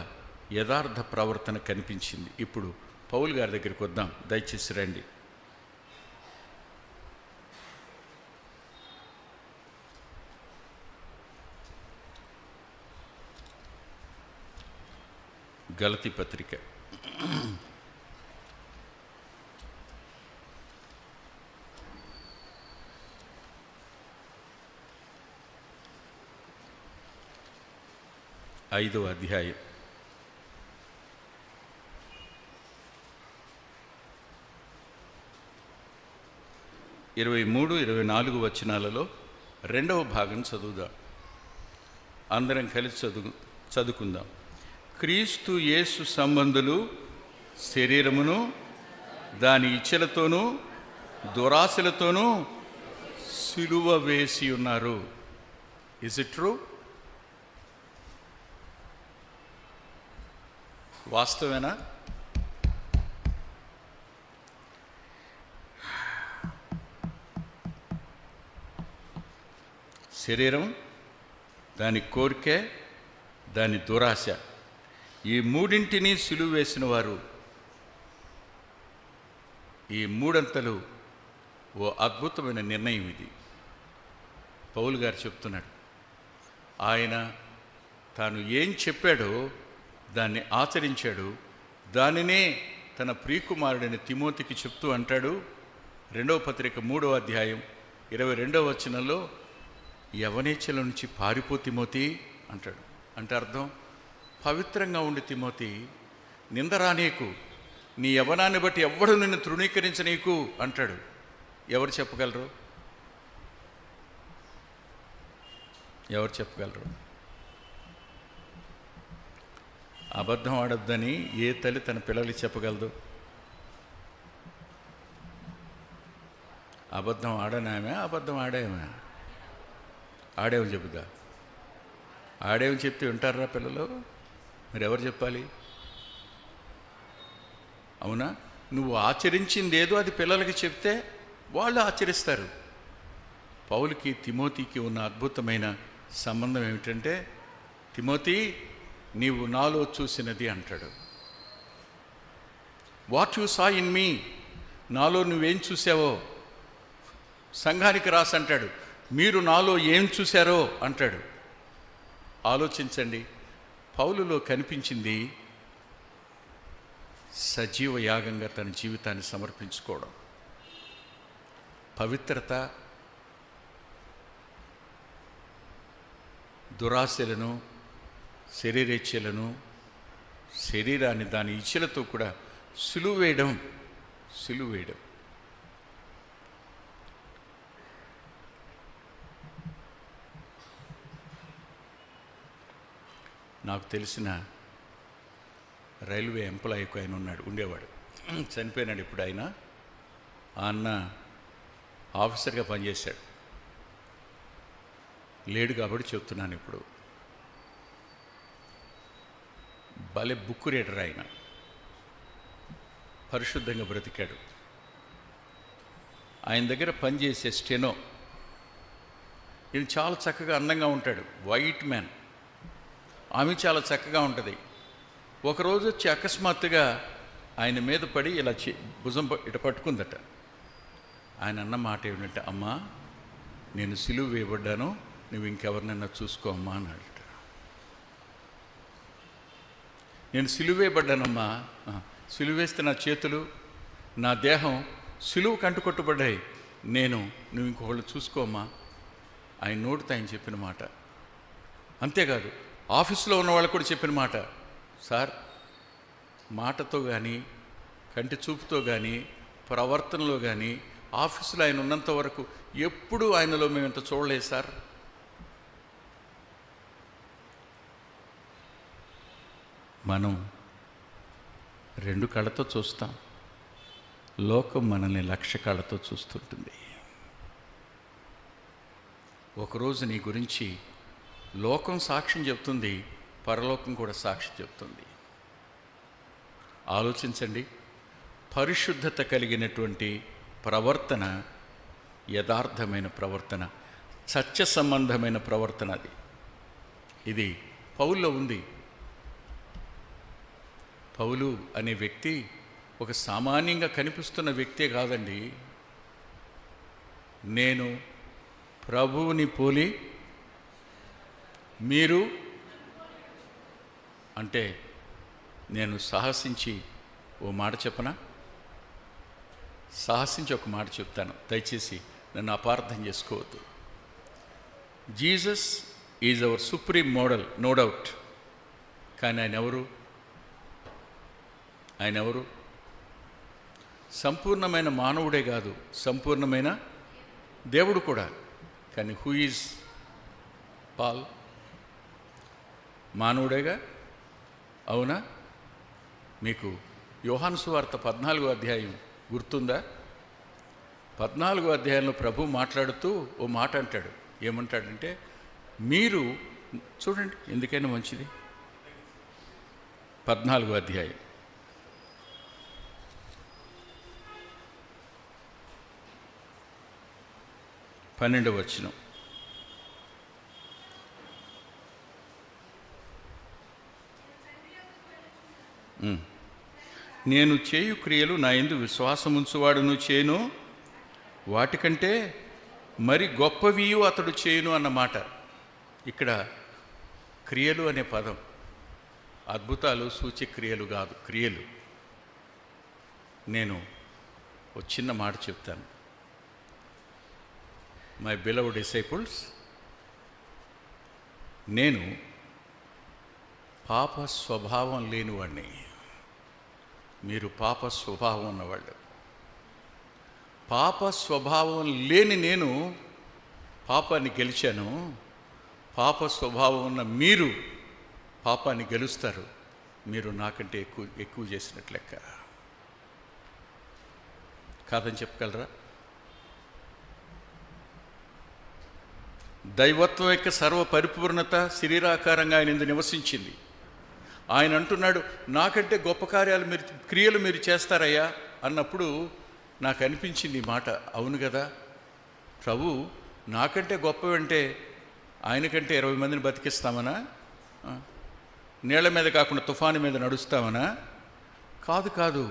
యథార్థ ప్రవర్తన కనిపించింది. ఇప్పుడు పౌలు గారి దగ్గరికి వద్దాం, దయచేసి రండి. గలతీ పత్రిక 5వ అధ్యాయం 23-24 వచనాలలో రెండవ భాగం చదువుదాం. అందరం కలిసి చదువుకుందాం. క్రీస్తు యేసు సంబంధులు శరీరమును దాని ఇచ్చలతోనూ దురాశలతోనూ సిలువ వేసి ఉన్నారు. Is it true? వాస్తవేనా? శరీరం, దాని కోరిక, దాని దురాశ, ఈ మూడింటిని సిలువ వేసిన వారు ఈ మూడంతలు ఓ అద్భుతమైన నిర్ణయం ఇది. పౌలు గారు చెప్తున్నాడు, ఆయన తాను ఏం చెప్పాడో దాన్ని ఆచరించాడు. దానినే తన ప్రియకుమారుడైన తిమోతికి చెప్తూ అంటాడు. 2వ పత్రిక 3వ అధ్యాయం 22వ వచనంలో, యవనేచ్ఛల నుంచి పారిపో తిమోతి అంటాడు. అంటే అర్థం, పవిత్రంగా ఉండి తిమోతి, నిందరానీకు, నీ యవనాన్ని బట్టి ఎవ్వడు నిన్ను తృణీకరించనీకు అంటాడు. ఎవరు చెప్పగలరు? ఎవరు చెప్పగలరు? అబద్ధం ఆడొద్దని ఏ తల్లి తన పిల్లలకి చెప్పగలదు? అబద్ధం ఆడనామే, అబద్ధం ఆడేమే, ఆడేమని చెబుదా? ఆడేమని చెప్తే వింటారా పిల్లలు? మరి ఎవరు చెప్పాలి? అవునా? నువ్వు ఆచరించింది ఏదో అది పిల్లలకి చెప్తే వాళ్ళు ఆచరిస్తారు. పౌలుకి తిమోతికి ఉన్న అద్భుతమైన సంబంధం ఏమిటంటే, తిమోతి, నీవు నాలో చూసినది అంటాడు. What you saw in me, నాలో నువ్వేం చూసావో సంఘానికి రాసి అంటాడు. మీరు నాలో ఏం చూశారో అంటాడు. ఆలోచించండి, పౌలులో కనిపించింది సజీవ యాగంగా తన జీవితాన్ని సమర్పించుకోవడం, పవిత్రత, దురాశలను, శరీరేచ్ఛలను, శరీరాన్ని దాని ఇచ్చలతో కూడా సిలువ వేయడం. నాకు తెలిసిన రైల్వే ఎంప్లాయీకి ఆయన ఉండేవాడు, చనిపోయినాడు ఇప్పుడు ఆయన. ఆ అన్న ఆఫీసర్గా పనిచేశాడు. లేడు కాబట్టి చెప్తున్నాను. ఇప్పుడు భలే బుక్ రీడర్ ఆయన, పరిశుద్ధంగా బ్రతికాడు. ఆయన దగ్గర పనిచేసే స్టెనో, ఈయన చాలా చక్కగా అందంగా ఉంటాడు, వైట్ మ్యాన్. ఆమె చాలా చక్కగా ఉంటుంది. ఒకరోజు వచ్చి అకస్మాత్తుగా ఆయన మీద పడి ఇలా భుజం ఇట పట్టుకుందట. ఆయన అన్న మాట ఏమిటంటే, అమ్మా, నేను సిలువ వేయబడ్డాను, నువ్వు ఇంకెవరినైనా చూసుకో అమ్మా అన్నాడు. నేను సిలువ వేయబడ్డానమ్మా, సిలువ వేస్తే నా చేతులు, నా దేహం సిలువ కంటుకొట్టుబడ్డాయి, నువ్వు ఇంకొకళ్ళు చూసుకోమ్మా. ఆయన నోటితో ఆయన చెప్పిన మాట. అంతేకాదు, ఆఫీసులో ఉన్న వాళ్ళకు కూడా చెప్పిన మాట. సార్, మాటతో కానీ, కంటి చూపుతో కానీ, ప్రవర్తనలో కానీ, ఆఫీసులో ఆయన ఉన్నంత వరకు ఎప్పుడూ ఆయనలో మేము ఇంత చూడలేదు సార్. మనం రెండు కళ్ళతో చూస్తాం, లోకం మనల్ని 1,00,000 కళ్ళతో చూస్తుంటుంది. ఒకరోజు నీ గురించి లోకం సాక్ష్యం చెప్తుంది, పరలోకం కూడా సాక్ష్యం చెప్తుంది. ఆలోచించండి. పరిశుద్ధత కలిగినటువంటి ప్రవర్తన యథార్థమైన ప్రవర్తన, సత్య సంబంధమైన ప్రవర్తన. ఇది పౌల్లో ఉంది. పౌలు అనే వ్యక్తి ఒక సామాన్యంగా కనిపిస్తున్న వ్యక్తే కాదండి. నేను ప్రభువుని పోలి మీరు అంటే నేను సాహసించి ఓ మాట చెప్పనా? సాహసించి ఒక మాట చెప్తాను, దయచేసి నన్ను అపార్థం చేసుకోవద్దు. Jesus is our supreme model, no doubt. కానీ ఆయన ఎవరు? సంపూర్ణమైన మానవుడే కాదు, సంపూర్ణమైన దేవుడు కూడా. కానీ హూ ఈజ్ పాల్? మానవుడేగా, అవునా? మీకు యోహాను సువార్త 14వ అధ్యాయం గుర్తుందా? 14వ అధ్యాయంలో ప్రభు మాట్లాడుతూ ఓ మాట అంటాడు. ఏమంటాడంటే, మీరు చూడండి, ఎందుకైనా మంచిది. 14వ అధ్యాయం 12వ వచనం. నేను చేయు క్రియలు నా యందు విశ్వాసముంచువాడును చేయును, వాటికంటే మరి గొప్పవియు అతడు చేయును అన్నమాట. ఇక్కడ క్రియలు అనే పదం అద్భుతాలు, సూచక్రియలు కాదు, క్రియలు. నేను ఒక చిన్న మాట చెప్తాను. మై బిలవ్డ్ డిసైపుల్స్, నేను పాప స్వభావం లేనివాడిని, మీరు పాప స్వభావం ఉన్నవాళ్ళు. పాప స్వభావం లేని నేను పాపాన్ని గెలిచాను. పాప స్వభావం ఉన్న మీరు పాపాన్ని గెలుస్తారు. మీరు నాకంటే ఎక్కువ చేసినట్లు లెక్క. కాదని చెప్పగలరా? దైవత్వం యొక్క సర్వ పరిపూర్ణత శరీరాకారంగా ఆయన ఇందు నివసించింది. ఆయన అంటున్నాడు, నాకంటే గొప్ప కార్యాలు క్రియలు మీరు చేస్తారయ్యా అన్నప్పుడు నాకు అనిపించింది ఈ మాట. అవును కదా, ప్రభు నాకంటే గొప్పవంటే ఆయనకంటే 20 మందిని బతికిస్తామనా? నీళ్ల మీద కాకుండా తుఫాను మీద నడుస్తామనా? కాదు.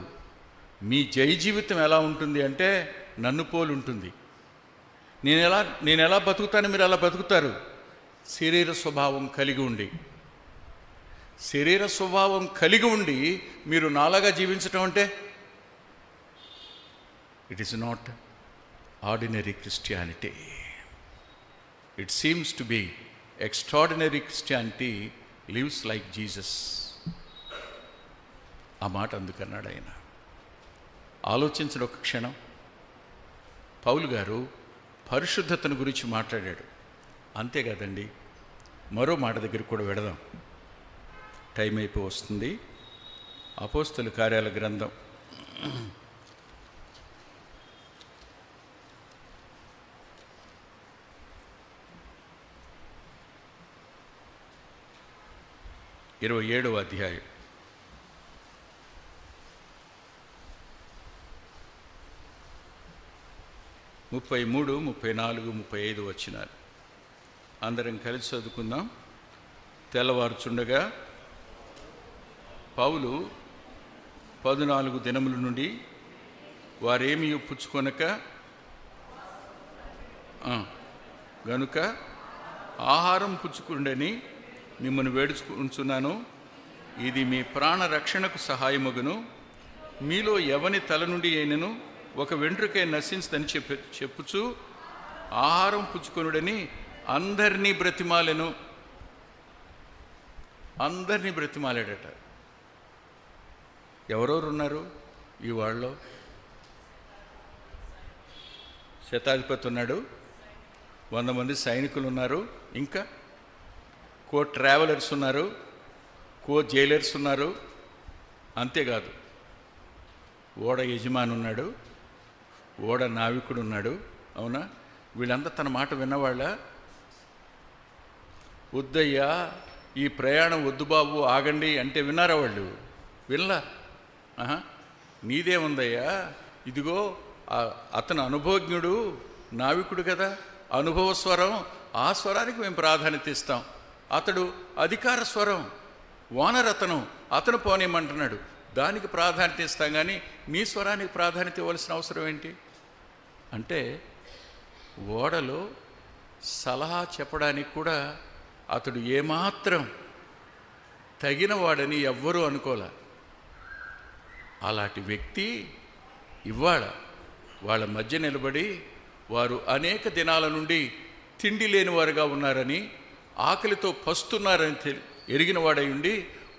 మీ జై జీవితం ఎలా ఉంటుంది అంటే నన్ను పోలి ఉంటుంది. నేను ఎలా బతుకుతాను, మీరు అలా బతుకుతారు. శరీర స్వభావం కలిగి ఉండి మీరు నాలాగా జీవించటం అంటే it is not ordinary Christianity. It seems to be extraordinary Christianity lives like Jesus. ఆ మాట అందుకన్నాడు ఆయన. ఆలోచించిన ఒక క్షణం. పౌలు గారు పరిశుద్ధతను గురించి మాట్లాడాడు. అంతే కదండి, మరో మాట దగ్గరికి కూడా వెడదాం, టైం అయిపోయి వస్తుంది. అపోస్తలుల కార్యాల గ్రంథం 27వ అధ్యాయం 33, 34, 35 వచనాలు అందరం కలిసి చదువుకుందాం. తెల్లవారుచుండగా పౌలు 14 దినముల నుండి వారేమీ పుచ్చుకొనక గనుక ఆహారం పుచ్చుకుండని మిమ్మల్ని వేడుకుంటున్నాను. ఇది మీ ప్రాణ రక్షణకు సహాయమగును. మీలో ఎవని తల నుండి అయినను ఒక వెంట్రుకే నశించదని చెప్పుచు ఆహారం పుచ్చుకొనుడని అందరినీ బ్రతిమాలాడట. ఎవరెవరు ఉన్నారు ఈ వాళ్ళలో? శతాధిపతి ఉన్నాడు, 100 మంది సైనికులు ఉన్నారు, ఇంకా ట్రావెలర్స్ ఉన్నారు, జైలర్స్ ఉన్నారు. అంతేకాదు, ఓడ యజమాని ఉన్నాడు, ఓడ నావికుడు ఉన్నాడు. అవునా? వీళ్ళంతా తన మాట విన్నవాళ్ళ? వద్దయ్యా, ఈ ప్రయాణం వద్దు బాబు, ఆగండి అంటే విన్నారా వాళ్ళు? వినలా. నీదేముందయ్యా, ఇదిగో అతను అనుభవజ్ఞుడు, నావికుడు కదా, అనుభవ స్వరం, ఆ స్వరానికి మేము ప్రాధాన్యత ఇస్తాం. అతడు అధికార స్వరం, ఓనర్ అతను పోనేమంటున్నాడు, దానికి ప్రాధాన్యత ఇస్తాం. కానీ నీ స్వరానికి ప్రాధాన్యత ఇవ్వాల్సిన అవసరం ఏంటి అంటే, ఓడలో సలహా చెప్పడానికి కూడా అతడు ఏమాత్రం తగినవాడని ఎవ్వరూ అనుకోలే. అలాంటి వ్యక్తి ఇవాళ వాళ్ళ మధ్య నిలబడి, వారు అనేక దినాల నుండి తిండి లేనివారుగా ఉన్నారని, ఆకలితో పస్తున్నారని ఎరిగిన వాడై ఉండి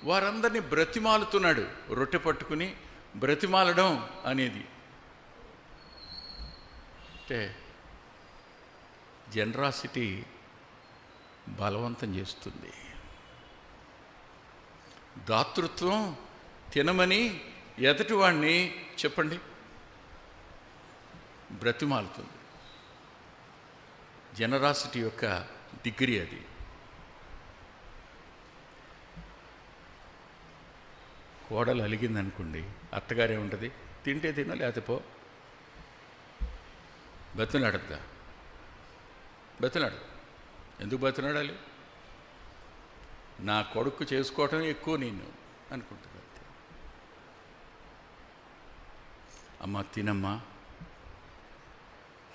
వారందరినీ బ్రతిమాలుతున్నాడు. రొట్టె పట్టుకుని బ్రతిమాలడం అనేది అంటే జనరాసిటీ బలవంతం చేస్తుంది. దాతృత్వం తినమని ఎదుటివాణ్ణి చెప్పండి బ్రతిమాలుతుంది. జనరాసిటీ యొక్క డిగ్రీ అది. కోడలు అలిగిందనుకోండి, అత్తగారు ఏముంటుంది, తింటే తినో లేకపోతే పో. బతిలాడద్దా? బతిలాడు. ఎందుకు బతిలాడాలి? నా కొడుకు చేసుకోవటం ఎక్కువ నేను అనుకుంటున్నా. అమ్మ తినమ్మా,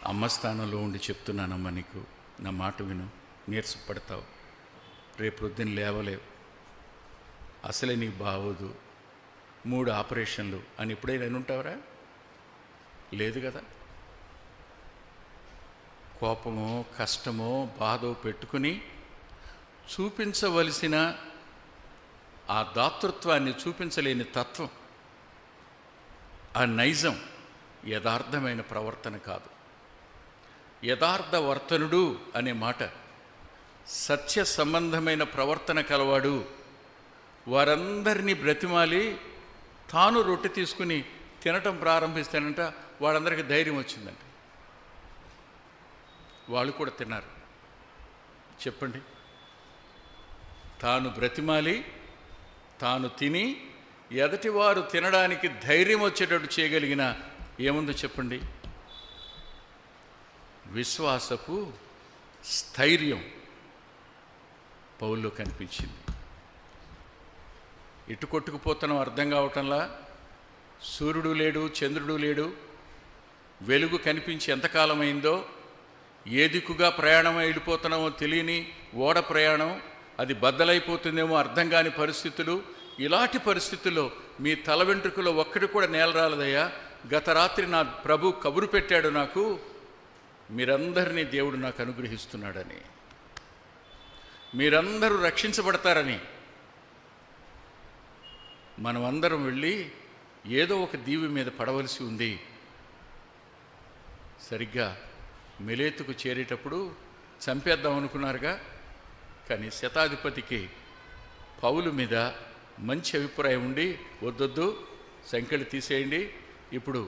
అమ్మ స్థానంలో ఉండి చెప్తున్నానమ్మా, నీకు నా మాట విను, నీరసపడతావు, రేపు పొద్దున్న లేవలేవు, అసలే నీకు బాగోదు, 3 ఆపరేషన్లు అని ఎప్పుడైనా ఉంటావరా? లేదు కదా. కోపమో కష్టమో బాధో పెట్టుకుని చూపించవలసిన ఆ దాతృత్వాన్ని చూపించలేని తత్వం, ఆ నైజం యథార్థమైన ప్రవర్తన కాదు. యథార్థవర్తనుడు అనే మాట సత్య సంబంధమైన ప్రవర్తన కలవాడు. వారందరినీ బ్రతిమాలి తాను రొట్టె తీసుకుని తినటం ప్రారంభిస్తానంట. వాళ్ళందరికీ ధైర్యం వచ్చిందంట. వాళ్ళు కూడా తిన్నారు. చెప్పండి, తాను బ్రతిమాలి తాను తిని ఎదటివారు తినడానికి ధైర్యం వచ్చేటట్టు చేయగలిగిన ఏముందో చెప్పండి? విశ్వాసపు స్థైర్యం పౌల్లో కనిపించింది. ఇటు కొట్టుకుపోతున్నాం అర్థం కావటంలా, సూర్యుడు లేడు, చంద్రుడు లేడు, వెలుగు కనిపించి ఎంతకాలం అయిందో, ఏ దిక్కుగా ప్రయాణం వెళ్ళిపోతున్నామో తెలియని ఓడ ప్రయాణం, అది బద్దలైపోతుందేమో అర్థం కాని పరిస్థితులు. ఇలాంటి పరిస్థితుల్లో మీ తల వెంట్రుకలో ఒక్కటి కూడా నేల రాలదయ్యా. గత రాత్రి నా ప్రభు కబురు పెట్టాడు నాకు, మీరందరినీ దేవుడు నాకు అనుగ్రహిస్తున్నాడని, మీరందరూ రక్షించబడతారని. మనమందరం వెళ్ళి ఏదో ఒక దీవి మీద పడవలసి ఉంది. సరిగ్గా మిలేతుకు చేరేటప్పుడు చంపేద్దాం అనుకున్నారుగా, కానీ శతాధిపతికి పౌలు మీద మంచి అభిప్రాయం ఉండి, వద్దొద్దు, సంఖ్యలు తీసేయండి, ఇప్పుడు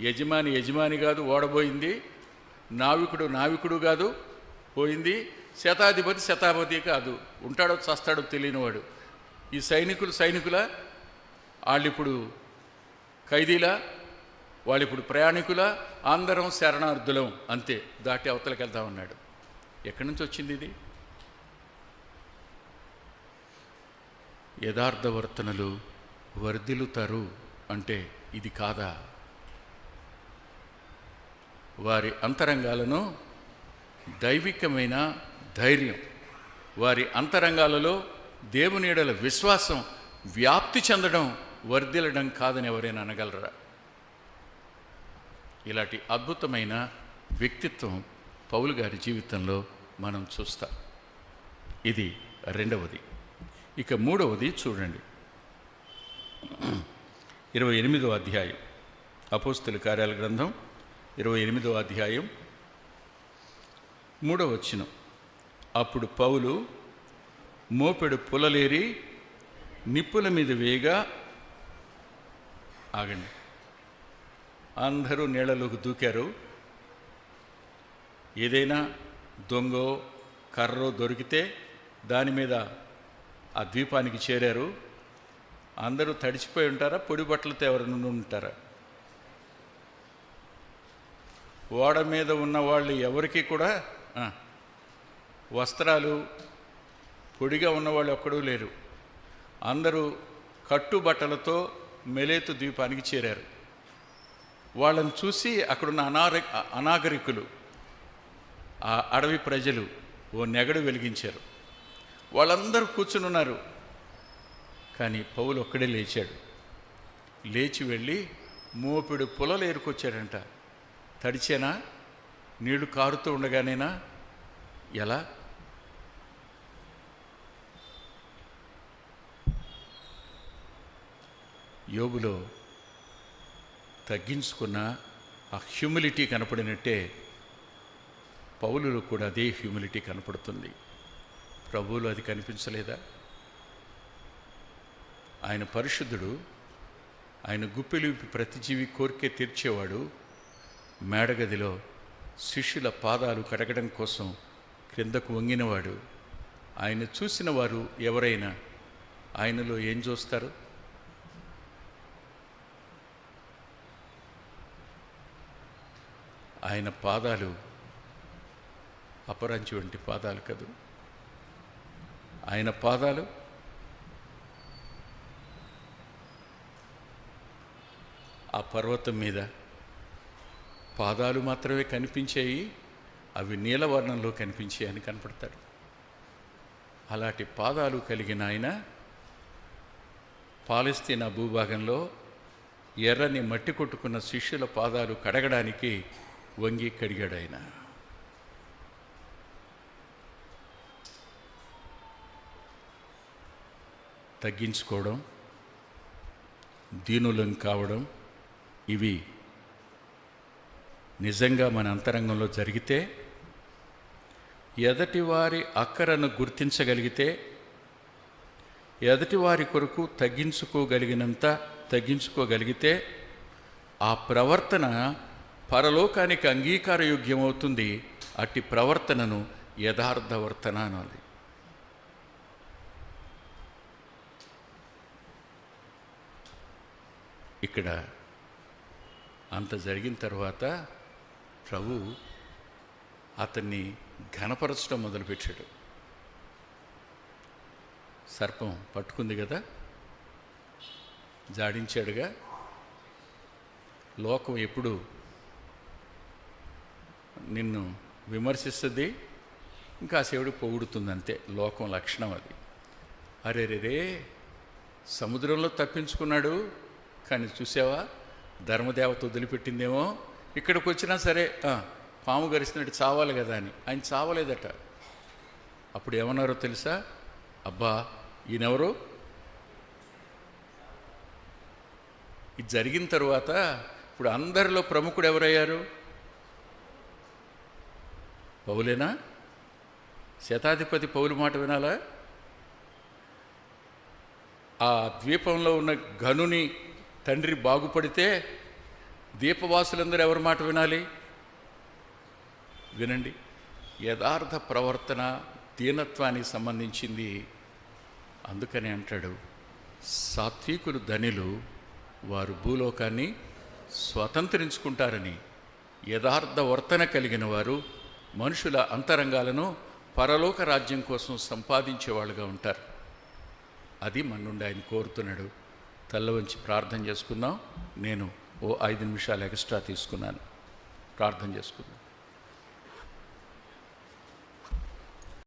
యజమాని కాదు ఓడబోయింది, నావికుడు కాదు పోయింది, శతాధిపతి కాదు, ఉంటాడో చస్తాడో తెలియనివాడు. ఈ సైనికుల వాళ్ళిప్పుడు ఖైదీలా, వాళ్ళిప్పుడు ప్రయాణికుల, అందరం శరణార్థులం, అంతే, దాటి అవతలకి వెళ్తా ఉన్నాడు. ఎక్కడి నుంచి వచ్చింది ఇది? యథార్థవర్తనలు వర్ధిల్లుతారు అంటే ఇది కాదా? వారి అంతరంగాలను దైవికమైన ధైర్యం, వారి అంతరంగాలలో దేవుని యెడల విశ్వాసం వ్యాప్తి చెందడం, వర్ధిల్లడం కాదని ఎవరైనా అనగలరా? ఇలాంటి అద్భుతమైన వ్యక్తిత్వం పౌలు గారి జీవితంలో మనం చూస్తాం. ఇది రెండవది. ఇక మూడవది చూడండి, 28వ అధ్యాయం, అపోస్తలుల కార్యాల గ్రంథం 28వ అధ్యాయం 3వ వచనం. అప్పుడు పౌలు మోపెడు పులలేరి నిప్పుల మీద వేయగా ఆగండి. అందరూ నీళ్ళలోకి దూకారు. ఏదైనా దొంగో కర్రో దొరికితే దాని మీద ఆ ద్వీపానికి చేరారు. అందరూ తడిచిపోయి ఉంటారా? పొడి బట్టలతో ఎవరైనా ఉంటారా? ఓడ మీద ఉన్న వాళ్ళు ఎవరికి కూడా వస్త్రాలు, పొడిగా ఉన్నవాళ్ళు ఒక్కడూ లేరు. అందరూ కట్టుబట్టలతో మెలేతు ద్వీపానికి చేరారు. వాళ్ళని చూసి అక్కడున్న అనాగరికులు, ఆ అడవి ప్రజలు ఓ నెగడు వెలిగించారు. వాళ్ళందరూ కూర్చుని ఉన్నారు. కానీ పౌలు ఒక్కడే లేచాడు. లేచి వెళ్ళి మోపెడు పొలలు ఏరుకొచ్చాడంట. తడిచేనా? నీళ్లు కారుతూ ఉండగానేనా? ఎలా? యోబులో తగ్గించుకున్న ఆ హ్యూమిలిటీ కనపడినట్టే పౌలులో కూడా అదే హ్యూమిలిటీ కనపడుతుంది. ప్రభువులో అది కనిపించలేదా? ఆయన పరిశుద్ధుడు, ఆయన గుప్పెలు ప్రతి జీవి కోరికే తీర్చేవాడు. మేడగదిలో శిష్యుల పాదాలు కడగడం కోసం క్రిందకు వంగినవాడు. ఆయన చూసిన వారు ఎవరైనా ఆయనలో ఏం చూస్తారు? ఆయన పాదాలు అపరంచి వంటి పాదాలు కదూ. ఆయన పాదాలు ఆ పర్వతం మీద పాదాలు మాత్రమే కనిపించాయి. అవి నీలవర్ణంలో కనిపించాయి అని కనపడతాడు. అలాంటి పాదాలు కలిగిన ఆయన పాలస్తీనా భూభాగంలో ఎర్రని మట్టి కొట్టుకున్న శిష్యుల పాదాలు కడగడానికి వంగి కడిగాడు ఆయన. తగ్గించుకోవడం, దీనులం కావడం, ఇవి నిజంగా మన అంతరంగంలో జరిగితే, ఎదటివారి అక్కరను గుర్తించగలిగితే, ఎదటివారి కొరకు తగ్గించుకోగలిగితే ఆ ప్రవర్తన పరలోకానికి అంగీకారయోగ్యమవుతుంది. అట్టి ప్రవర్తనను యథార్థవర్తన అనాలి. ఇక్కడ అంత జరిగిన తర్వాత ప్రభు అతన్ని ఘనపరచడం మొదలుపెట్టాడు. సర్పం పట్టుకుంది కదా, జాడించాడుగా. లోకం ఎప్పుడు నిన్ను విమర్శిస్తుంది, ఇంకా శివుడు పొగుడుతుంది, అంతే లోకం లక్షణం అది. అరే రే, సముద్రంలో తప్పించుకున్నాడు, కానీ చూసావా ధర్మదేవత వదిలిపెట్టిందేమో, ఇక్కడికి వచ్చినా సరే పాము గరిస్తున్నట్టు చావాలి కదా అని. ఆయన చావలేదట. అప్పుడు ఏమన్నారో తెలుసా? అబ్బా ఈయనెవరు? ఇది జరిగిన తరువాత ఇప్పుడు అందరిలో ప్రముఖుడు ఎవరయ్యారు? పౌలేనా? శతాధిపతి పౌలు మాట వినాలా? ఆ ద్వీపంలో ఉన్న ఘనుని తండ్రి బాగుపడితే దీపవాసులందరూ ఎవరి మాట వినాలి? వినండి. యథార్థ ప్రవర్తన దీనత్వానికి సంబంధించింది. అందుకని అంటాడు, సాత్వికులు ధనిలు, వారు భూలోకాన్ని స్వతంత్రించుకుంటారని. యథార్థ వర్తన కలిగిన వారు మనుషుల అంతరంగాలను పరలోక రాజ్యం కోసం సంపాదించేవాళ్ళుగా ఉంటారు. అది మన నుండి ఆయన కోరుతున్నాడు. తల్ల వంచి ప్రార్థన చేసుకుందాం. నేను 5 నిమిషాలు ఎక్స్ట్రా తీసుకున్నాను. ప్రార్థన చేసుకుందాం.